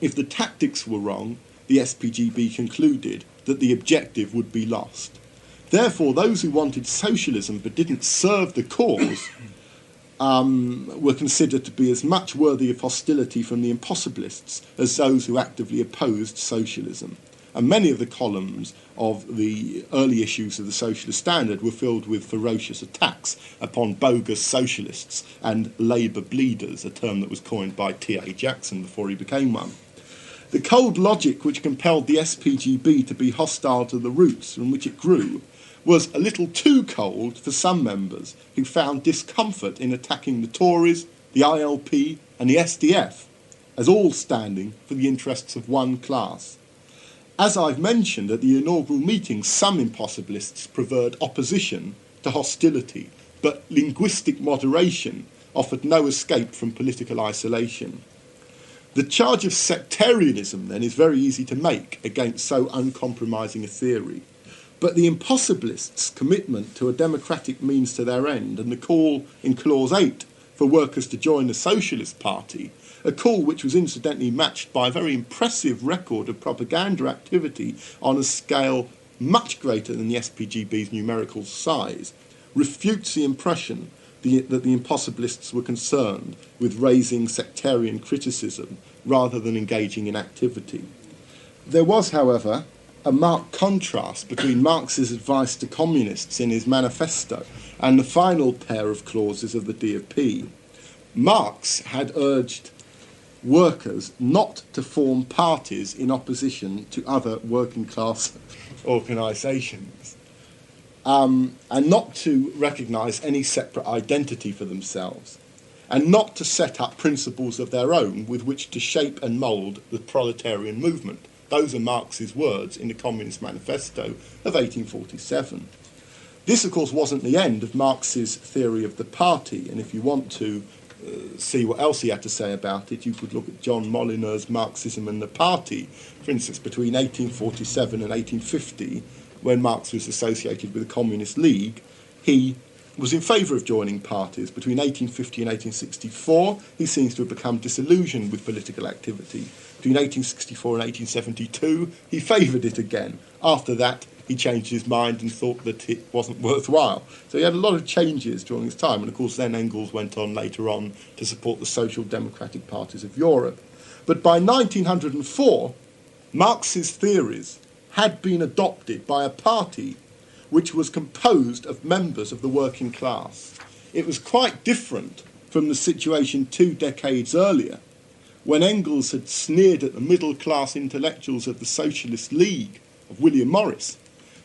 S2: If the tactics were wrong, the SPGB concluded that the objective would be lost. Therefore, those who wanted socialism but didn't serve the cause were considered to be as much worthy of hostility from the Impossibilists as those who actively opposed socialism. And many of the columns of the early issues of the Socialist Standard were filled with ferocious attacks upon bogus socialists and Labour bleeders, a term that was coined by T.A. Jackson before he became one. The cold logic which compelled the SPGB to be hostile to the roots from which it grew was a little too cold for some members who found discomfort in attacking the Tories, the ILP and the SDF as all standing for the interests of one class. As I've mentioned, at the inaugural meeting, some Impossibilists preferred opposition to hostility, but linguistic moderation offered no escape from political isolation. The charge of sectarianism, then, is very easy to make against so uncompromising a theory. But the Impossibilists' commitment to a democratic means to their end and the call in Clause 8 for workers to join the Socialist Party, a call which was incidentally matched by a very impressive record of propaganda activity on a scale much greater than the SPGB's numerical size, refutes the impression that the Impossibilists were concerned with raising sectarian criticism rather than engaging in activity. There was, however, a marked contrast between Marx's advice to communists in his manifesto and the final pair of clauses of the DAP. Marx had urged workers not to form parties in opposition to other working class organisations, and not to recognise any separate identity for themselves, and not to set up principles of their own with which to shape and mould the proletarian movement. Those are Marx's words in the Communist Manifesto of 1847. This, of course, wasn't the end of Marx's theory of the party, and if you want to see what else he had to say about it, you could look at John Molineur's Marxism and the Party, for instance, between 1847 and 1850, when Marx was associated with the Communist League. He was in favour of joining parties. Between 1850 and 1864, he seems to have become disillusioned with political activity. Between 1864 and 1872, he favoured it again. After that, he changed his mind and thought that it wasn't worthwhile. So he had a lot of changes during his time, and of course then Engels went on later on to support the social democratic parties of Europe. But by 1904, Marx's theories had been adopted by a party which was composed of members of the working class. It was quite different from the situation 2 decades earlier, when Engels had sneered at the middle-class intellectuals of the Socialist League of William Morris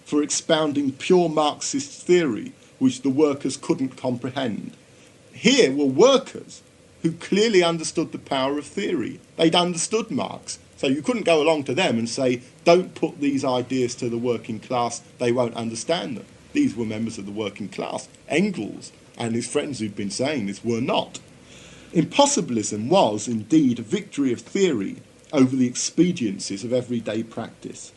S2: for expounding pure Marxist theory which the workers couldn't comprehend. Here were workers who clearly understood the power of theory. They'd understood Marx, so you couldn't go along to them and say, don't put these ideas to the working class, they won't understand them. These were members of the working class. Engels and his friends who'd been saying this were not. Impossibilism was, indeed, a victory of theory over the expediencies of everyday practice.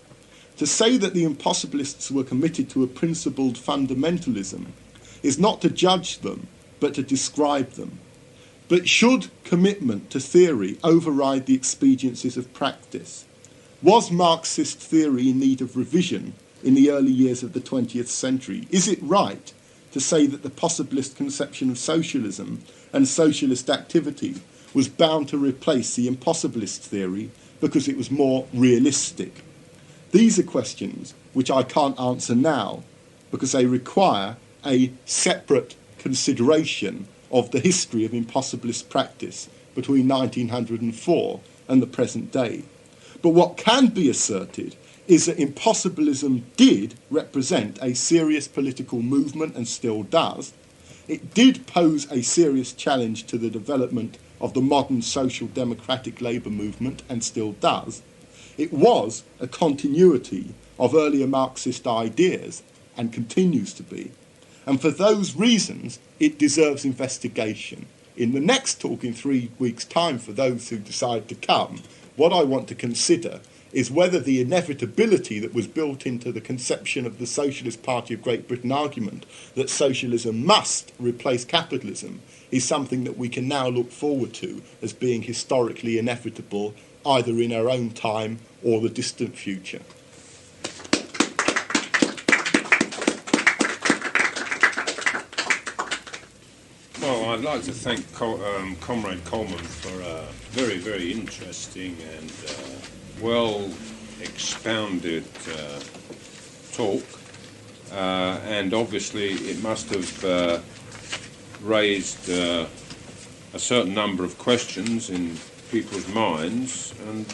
S2: To say that the impossibilists were committed to a principled fundamentalism is not to judge them, but to describe them. But should commitment to theory override the expediencies of practice? Was Marxist theory in need of revision in the early years of the 20th century? Is it right to say that the possibilist conception of socialism and socialist activity was bound to replace the impossibilist theory because it was more realistic? These are questions which I can't answer now because they require a separate consideration of the history of impossibilist practice between 1904 and the present day. But what can be asserted is that impossibilism did represent a serious political movement and still does. It did pose a serious challenge to the development of the modern social democratic labour movement and still does. It was a continuity of earlier Marxist ideas and continues to be. And for those reasons, it deserves investigation. In the next talk in 3 weeks' time, for those who decide to come, what I want to consider is whether the inevitability that was built into the conception of the Socialist Party of Great Britain argument that socialism must replace capitalism is something that we can now look forward to as being historically inevitable, either in our own time or the distant future.
S1: Well, I'd like to thank Comrade Coleman for a very, very interesting and well-expounded talk. And obviously it must have raised a certain number of questions in people's minds, and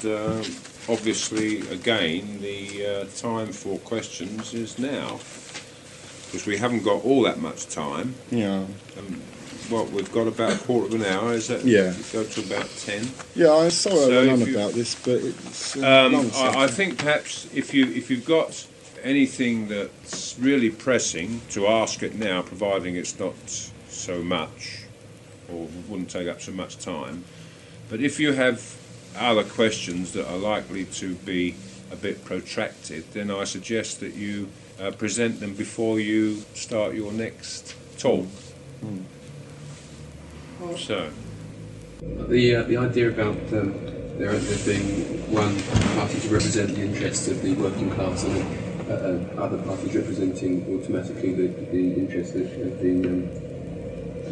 S1: obviously again the time for questions is now, because we haven't got all that much time.
S2: Yeah.
S1: Well, we've got about a quarter of an hour. Is that?
S2: Yeah.
S1: Go to about 10.
S2: Yeah, I'm sorry
S1: So
S2: I went on
S1: if you-
S2: about this, but it's a long
S1: I
S2: subject.
S1: think perhaps if you've got anything that's really pressing, to ask it now, providing it's not so much or wouldn't take up so much time. But if you have other questions that are likely to be a bit protracted, then I suggest that you present them before you start your next talk. So,
S3: The idea about there being one party to represent the interests of the working class and other parties representing automatically the interests of the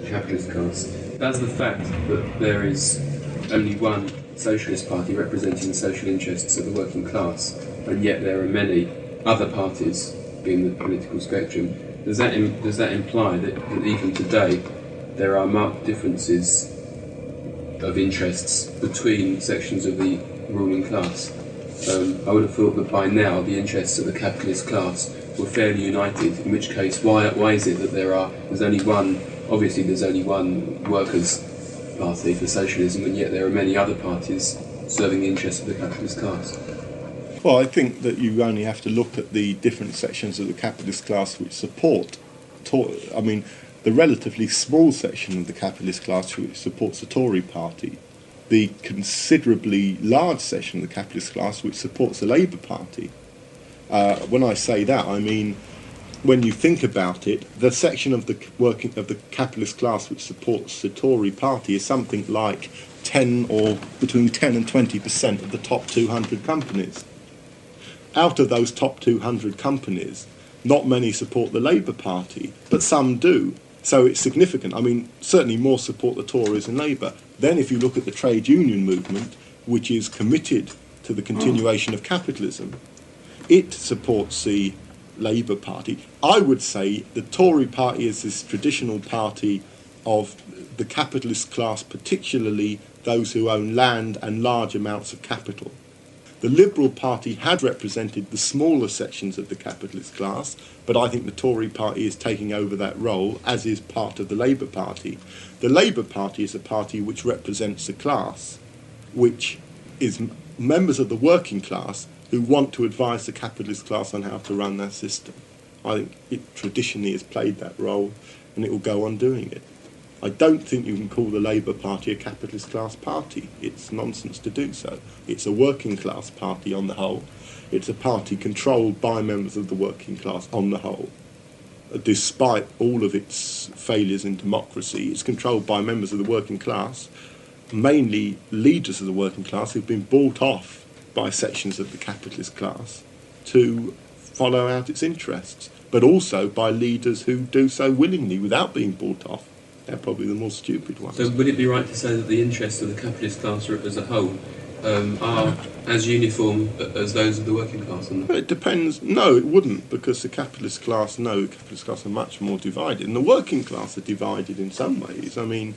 S3: capitalist class. Does the fact that there is only one socialist party representing the social interests of the working class and yet there are many other parties in the political spectrum. Does that imply that even today there are marked differences of interests between sections of the ruling class? I would have thought that by now the interests of the capitalist class were fairly united, in which case why is it that there's only one workers' party for socialism, and yet there are many other parties serving the interests of the capitalist class?
S2: Well, I think that you only have to look at the different sections of the capitalist class which support, the relatively small section of the capitalist class which supports the Tory party, the considerably large section of the capitalist class which supports the Labour Party. When I say that, I mean, when you think about it, the section of the capitalist class which supports the Tory party is something like 10 or between 10 and 20% of the top 200 companies. Out of those top 200 companies, not many support the Labour Party, but some do. So it's significant. I mean, certainly more support the Tories than Labour. Then if you look at the trade union movement, which is committed to the continuation of capitalism, it supports the Labour Party. I would say the Tory party is this traditional party of the capitalist class, particularly those who own land and large amounts of capital. The Liberal Party had represented the smaller sections of the capitalist class, but I think the Tory party is taking over that role, as is part of the Labour Party. The Labour Party is a party which represents a class, which is members of the working class who want to advise the capitalist class on how to run their system. I think it traditionally has played that role, and it will go on doing it. I don't think you can call the Labour Party a capitalist class party. It's nonsense to do so. It's a working class party on the whole. It's a party controlled by members of the working class on the whole. Despite all of its failures in democracy, it's controlled by members of the working class, mainly leaders of the working class who've been bought off by sections of the capitalist class to follow out its interests, but also by leaders who do so willingly without being bought off. They're probably the more stupid ones.
S3: So would it be right to say that the interests of the capitalist class as a whole are as uniform as those of the working class?
S2: It depends. No, it wouldn't, because the capitalist class are much more divided. And the working class are divided in some ways. I mean,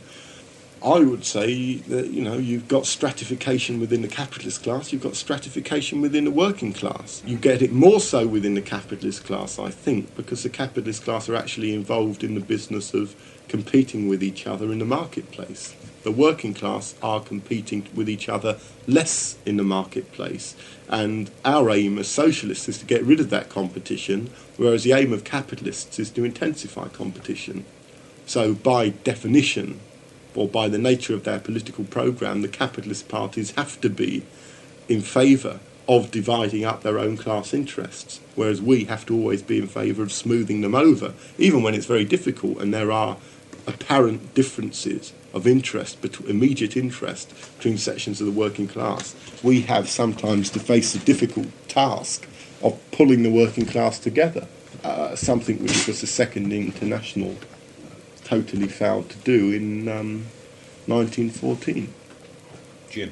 S2: I would say that, you've got stratification within the capitalist class, you've got stratification within the working class. You get it more so within the capitalist class, I think, because the capitalist class are actually involved in the business of competing with each other in the marketplace. The working class are competing with each other less in the marketplace, and our aim as socialists is to get rid of that competition, whereas the aim of capitalists is to intensify competition. So by definition, or by the nature of their political programme, the capitalist parties have to be in favour of dividing up their own class interests, whereas we have to always be in favour of smoothing them over, even when it's very difficult and there are apparent differences of interest, immediate interest between sections of the working class. We have sometimes to face the difficult task of pulling the working class together, something which was the Second International totally failed to do in 1914.
S1: Jim?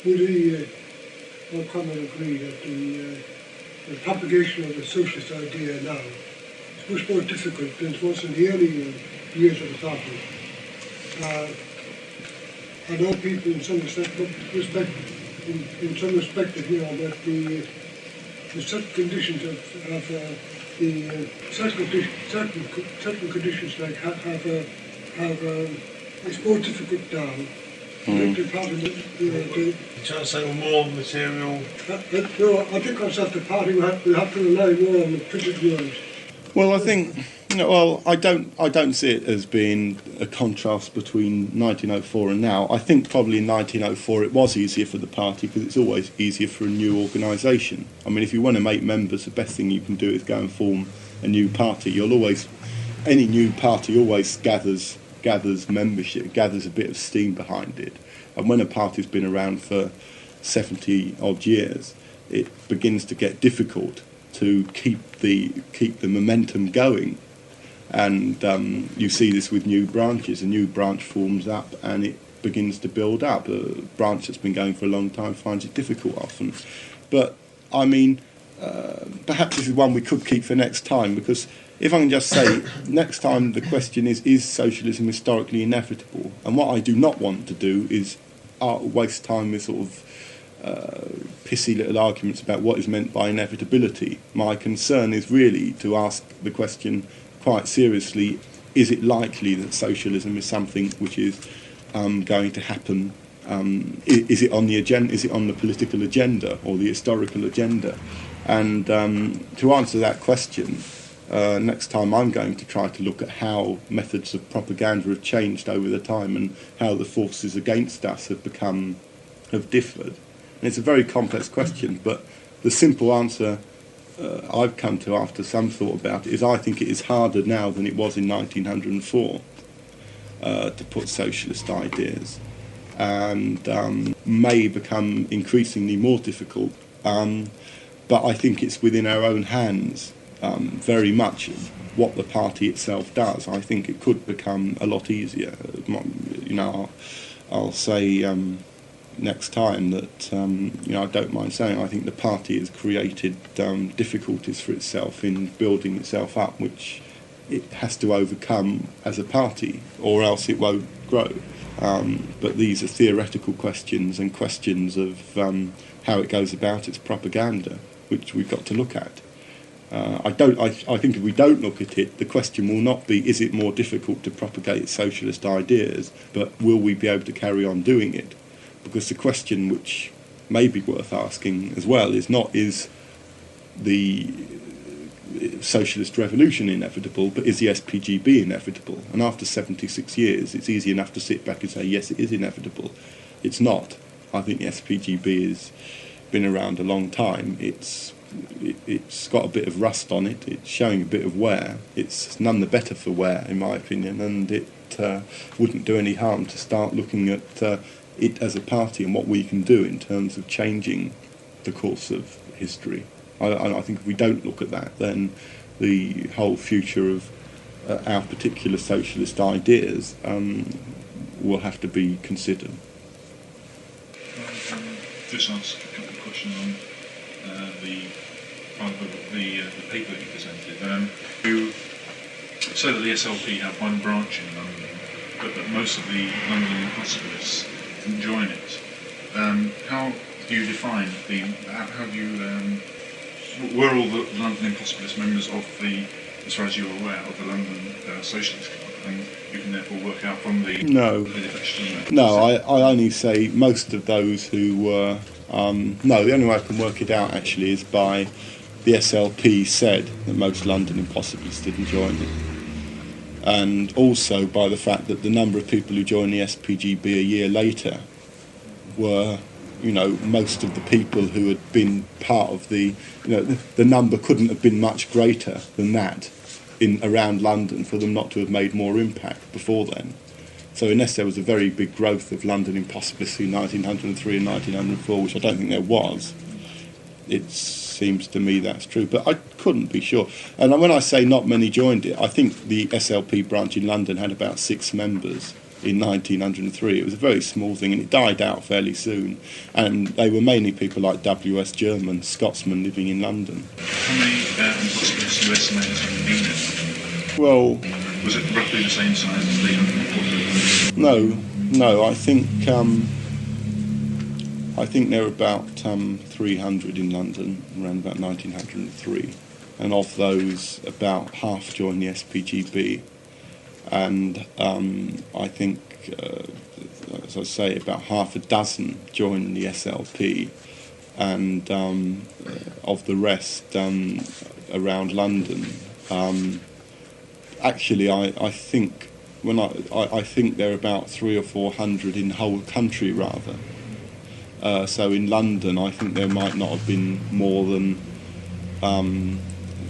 S4: Well, kind of agree that the propagation of the socialist idea now is much more difficult than it was in the early years of the party. I know people in some respect, that the certain conditions of the certain conditions like it's more difficult now.
S5: You're trying to say more material?
S4: No, I think ourselves the party will have to rely more on the printed word.
S2: Well, I think, I don't see it as being a contrast between 1904 and now. I think probably in 1904 it was easier for the party because it's always easier for a new organisation. I mean, if you want to make members, the best thing you can do is go and form a new party. Any new party always gathers membership, gathers a bit of steam behind it. And when a party's been around for 70 odd years, it begins to get difficult to keep the momentum going. And you see this with new branches. A new branch forms up and it begins to build up. A branch that's been going for a long time finds it difficult often. But I mean, perhaps this is one we could keep for next time, because if I can just say, next time the question is socialism historically inevitable? And what I do not want to do is waste time with sort of pissy little arguments about what is meant by inevitability. My concern is really to ask the question quite seriously, is it likely that socialism is something which is going to happen? Is it on the agenda? Is it on the political agenda or the historical agenda? And to answer that question, next time I'm going to try to look at how methods of propaganda have changed over the time and how the forces against us have differed. And it's a very complex question, but the simple answer I've come to after some thought about it is I think it is harder now than it was in 1904 to put socialist ideas, and may become increasingly more difficult. But I think it's within our own hands very much what the party itself does. I think it could become a lot easier. You know, I'll say next time that you know, I don't mind saying I think the party has created difficulties for itself in building itself up, which it has to overcome as a party, or else it won't grow. But these are theoretical questions and questions of how it goes about its propaganda, which we've got to look at. I think if we don't look at it, the question will not be, is it more difficult to propagate socialist ideas, but will we be able to carry on doing it? Because the question which may be worth asking as well is not, is the socialist revolution inevitable, but is the SPGB inevitable? And after 76 years, it's easy enough to sit back and say, yes, it is inevitable. It's not. I think the SPGB has been around a long time. It's got a bit of rust on it. It's showing a bit of wear. It's none the better for wear, in my opinion, and it wouldn't do any harm to start looking at it as a party and what we can do in terms of changing the course of history. I think if we don't look at that, then the whole future of our particular socialist ideas will have to be considered.
S6: Just ask a couple of questions on the paper you presented. You say that the SLP have one branch in London, but that most of the London impossibilists didn't join it. How do you define how do you were all the London impossibilist members of the, as far as you're aware, of the London Socialist Club, and you can therefore work out from the manifesto?
S2: No, I only say most of those who were. No, the only way I can work it out actually is by the SLP said that most London impossibilists didn't join it, and also by the fact that the number of people who joined the SPGB a year later were, you know, most of the people who had been part of the, you know, the number couldn't have been much greater than that in around London for them not to have made more impact before then. So unless there was a very big growth of London impossibilists in 1903 and 1904, which I don't think there was, it seems to me that's true. But I couldn't be sure. And when I say not many joined it, I think the SLP branch in London had about 6 members in 1903. It was a very small thing, and it died out fairly soon. And they were mainly people like W.S. German, Scotsmen living in London.
S6: How many impossibilists do you estimate as having been there?
S2: Well,
S6: was it roughly the same size as the
S2: No. I think there were about 300 in London around about 1903, and of those, about half joined the SPGB. And I think, as I say, about half a dozen joined the SLP, and of the rest around London. Actually, I think I think there are about 300 or 400 in the whole country, rather. So in London, I think there might not have been more than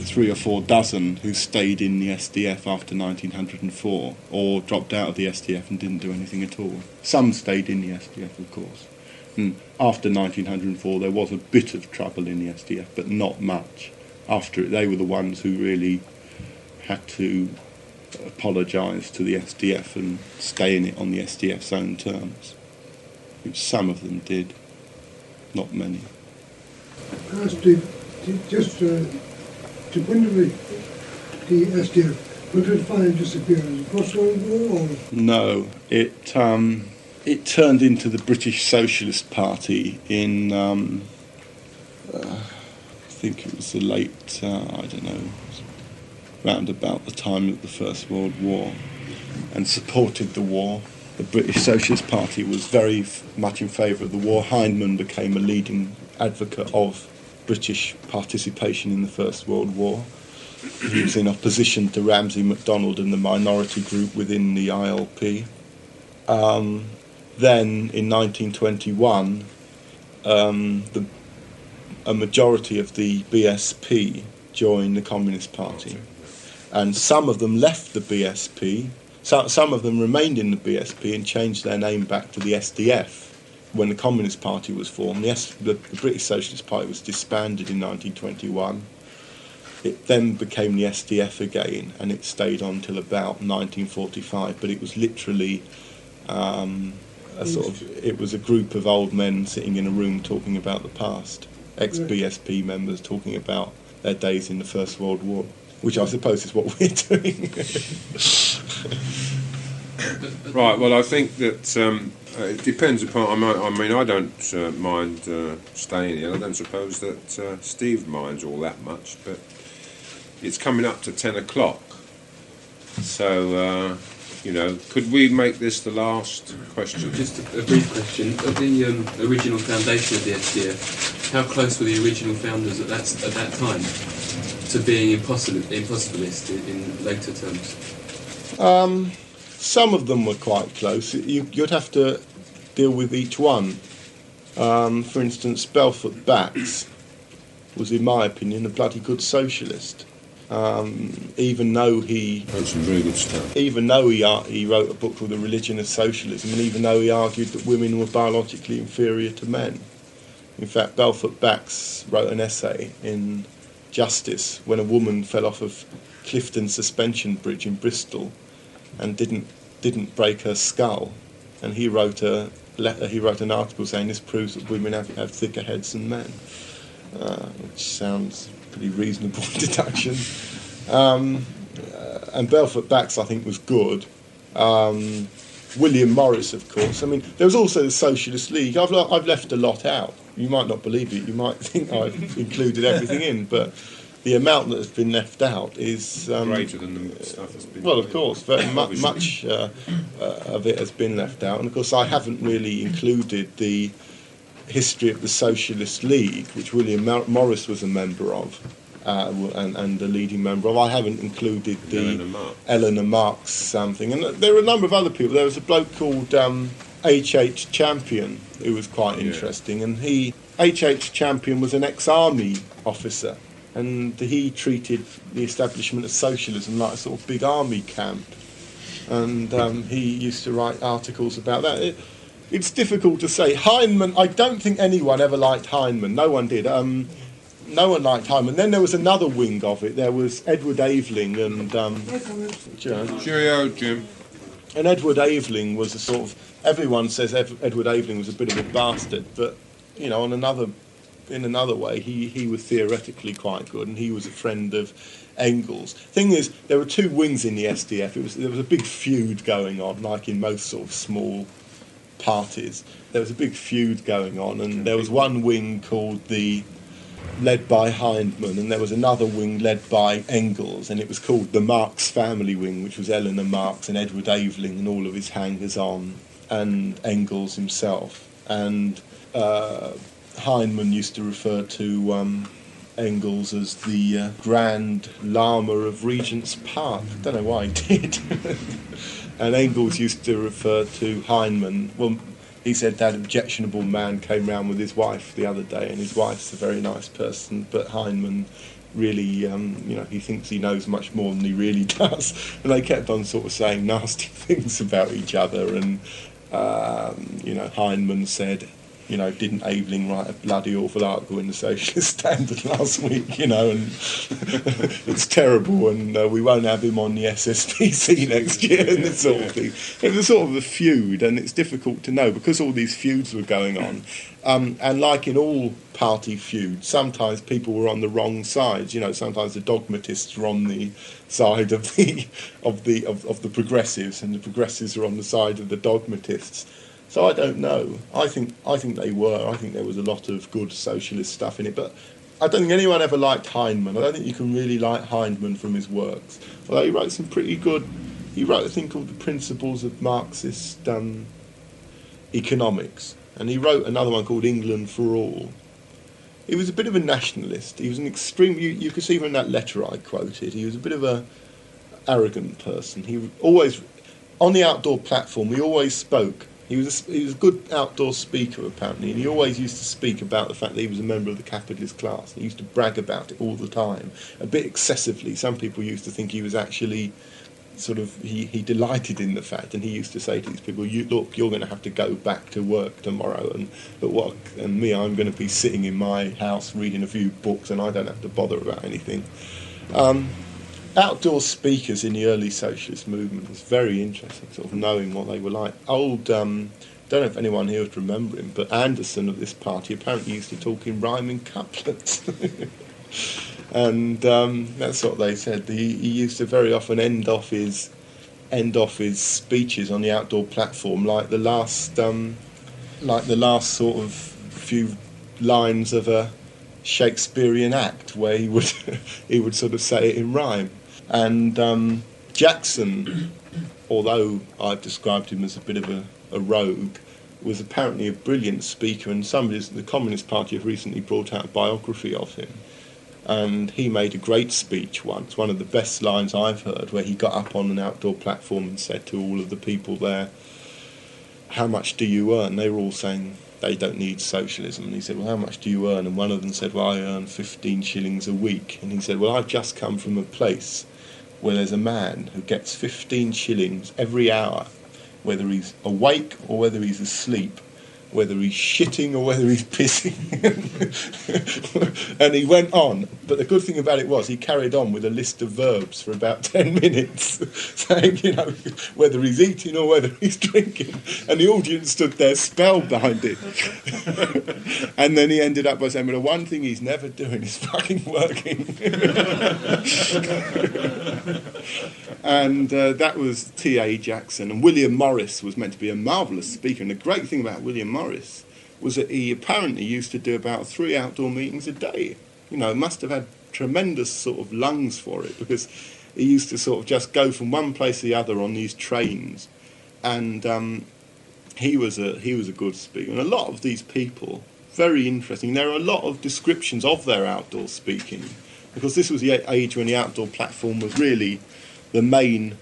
S2: 3 or 4 dozen who stayed in the SDF after 1904, or dropped out of the SDF and didn't do anything at all. Some stayed in the SDF, of course. And after 1904, there was a bit of trouble in the SDF, but not much. After it, they were the ones who really had to apologise to the SDF and stay in it on the SDF's own terms, which some of them did, not many.
S4: Steve, just to when did the SDF, when did it finally disappear? Post-World War or?
S2: No, it turned into the British Socialist Party in, I think it was the late, I don't know, round about the time of the First World War, and supported the war. The British Socialist Party was very much in favour of the war. Heinemann became a leading advocate of British participation in the First World War. He was in opposition to Ramsay MacDonald and the minority group within the ILP. Then, in 1921, a majority of the BSP joined the Communist Party. And some of them left the BSP. Some of them remained in the BSP and changed their name back to the SDF when the Communist Party was formed. The British Socialist Party was disbanded in 1921. It then became the SDF again, and it stayed on till about 1945. But it was literally it was a group of old men sitting in a room talking about the past. Ex-BSP members talking about their days in the First World War, which I suppose is what we're doing.
S1: Right, well, I think that it depends upon. I mean, I don't mind staying here. I don't suppose that Steve minds all that much, but it's coming up to 10 o'clock. So, could we make this the last question?
S3: Just a brief question. Of the original foundation of the SDF, how close were the original founders at that time to being impossibilist in later terms?
S2: Some of them were quite close. You'd have to deal with each one. For instance, Belfort Bax was, in my opinion, a bloody good socialist. Even though he
S1: wrote some very good stuff.
S2: Even though he wrote a book called The Religion of Socialism, and even though he argued that women were biologically inferior to men. In fact, Belfort Bax wrote an essay in Justice when a woman fell off of Clifton Suspension Bridge in Bristol and didn't break her skull, and he wrote an article saying this proves that women have thicker heads than men, which sounds pretty reasonable deduction. And Belfort Bax, I think, was good. William Morris, of course. I mean, there was also the Socialist League. I've left a lot out. You might not believe it. You might think I've included everything in, but the amount that has been left out is
S1: greater than the stuff that's been.
S2: Well, of course, very much of it has been left out, and of course I haven't really included the history of the Socialist League, which William Morris was a member of, and a leading member of. I haven't included the Eleanor Marx something, and there are a number of other people. There was a bloke called H.H. Champion who was quite interesting, and H.H. Champion was an ex-army officer. And he treated the establishment of socialism like a sort of big army camp. And he used to write articles about that. It's difficult to say. Heinemann, I don't think anyone ever liked Heinemann. No one did. No one liked Heinemann. Then there was another wing of it. There was Edward Aveling and...
S1: Cheerio, Jim.
S2: And Edward Aveling was a sort of... Everyone says Edward Aveling was a bit of a bastard, but, in another way, he was theoretically quite good, and he was a friend of Engels. Thing is, there were two wings in the SDF. There was a big feud going on, like in most sort of small parties. There was a big feud going on, and there was one wing led by Heinemann, and there was another wing led by Engels, and it was called the Marx family wing, which was Eleanor Marx and Edward Aveling and all of his hangers-on, and Engels himself. And Heinemann used to refer to Engels as the Grand Lama of Regent's Park. I don't know why he did. And Engels used to refer to Heinemann. Well, he said that objectionable man came round with his wife the other day, and his wife's a very nice person, but Heinemann really, he thinks he knows much more than he really does. And they kept on sort of saying nasty things about each other, and, Heinemann said, didn't Aveling write a bloody awful article in the Socialist Standard last week, and it's terrible, and we won't have him on the SSPC next year, and this sort of thing. It was sort of a feud, and it's difficult to know because all these feuds were going on. And like in all party feuds, sometimes people were on the wrong sides. Sometimes the dogmatists were on the side of the progressives, and the progressives were on the side of the dogmatists. So I don't know. I think they were. I think there was a lot of good socialist stuff in it, but I don't think anyone ever liked Heinemann. I don't think you can really like Heinemann from his works. Although he wrote some pretty good. He wrote a thing called The Principles of Marxist Economics, and he wrote another one called England for All. He was a bit of a nationalist. He was an extreme. You could see from that letter I quoted. He was a bit of a arrogant person. He always on the outdoor platform. He always spoke. He was a good outdoor speaker, apparently, and he always used to speak about the fact that he was a member of the capitalist class. He used to brag about it all the time, a bit excessively. Some people used to think he was actually he delighted in the fact, and he used to say to these people, you're going to have to go back to work tomorrow, and I'm going to be sitting in my house reading a few books, and I don't have to bother about anything. Outdoor speakers in the early socialist movement was very interesting, sort of knowing what they were like. Don't know if anyone here would remember him, but Anderson of this party apparently used to talk in rhyming couplets. And that's what they said. He used to very often end off his speeches on the outdoor platform like the last sort of few lines of a Shakespearean act, where he would sort of say it in rhyme. And Jackson, although I've described him as a bit of a rogue, was apparently a brilliant speaker, and the Communist Party have recently brought out a biography of him. And he made a great speech once, one of the best lines I've heard, where he got up on an outdoor platform and said to all of the people there, "How much do you earn?" They were all saying they don't need socialism. And he said, "Well, how much do you earn?" And one of them said, "Well, I earn 15 shillings a week." And he said, "Well, I've just come from a place where there's a man who gets 15 shillings every hour, whether he's awake or whether he's asleep, whether he's shitting or whether he's pissing." And he went on, but the good thing about it was he carried on with a list of verbs for about 10 minutes, saying, whether he's eating or whether he's drinking, and the audience stood there spellbinded. And then he ended up by saying, "Well, the one thing he's never doing is fucking working." And that was T.A. Jackson. And William Morris was meant to be a marvellous speaker, and the great thing about William Morris was that he apparently used to do about 3 outdoor meetings a day. Must have had tremendous sort of lungs for it, because he used to sort of just go from one place to the other on these trains, and he was a good speaker. And a lot of these people, very interesting. There are a lot of descriptions of their outdoor speaking, because this was the age when the outdoor platform was really the main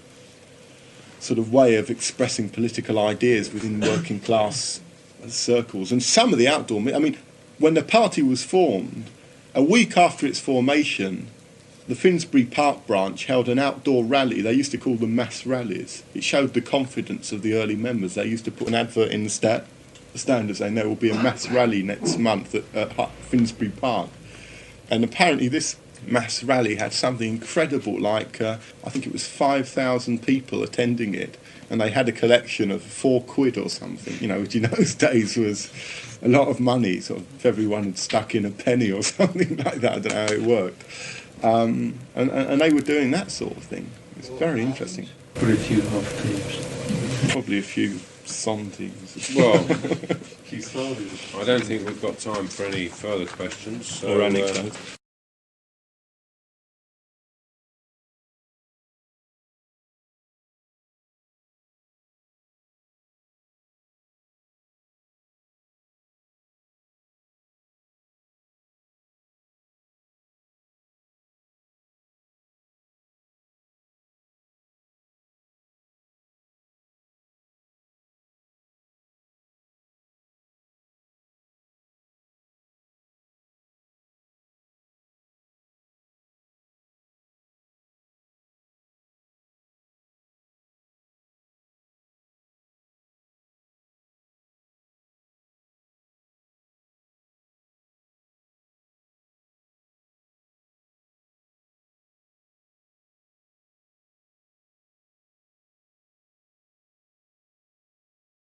S2: sort of way of expressing political ideas within working class circles. And some of the outdoor, when the party was formed, a week after its formation, the Finsbury Park branch held an outdoor rally. They used to call them mass rallies. It showed the confidence of the early members. They used to put an advert in the Standard saying there will be a mass rally next month at Finsbury Park. And apparently this mass rally had something incredible, like I think it was 5,000 people attending it, and they had a collection of £4 or something, which in those days was a lot of money, sort of if everyone had stuck in a penny or something like that. I don't know how it worked. And they were doing that sort of thing. It's very interesting.
S3: Probably a few half clips.
S2: Probably a few somethings.
S1: Well, I don't think we've got time for any further questions. So,
S2: or anecdotes.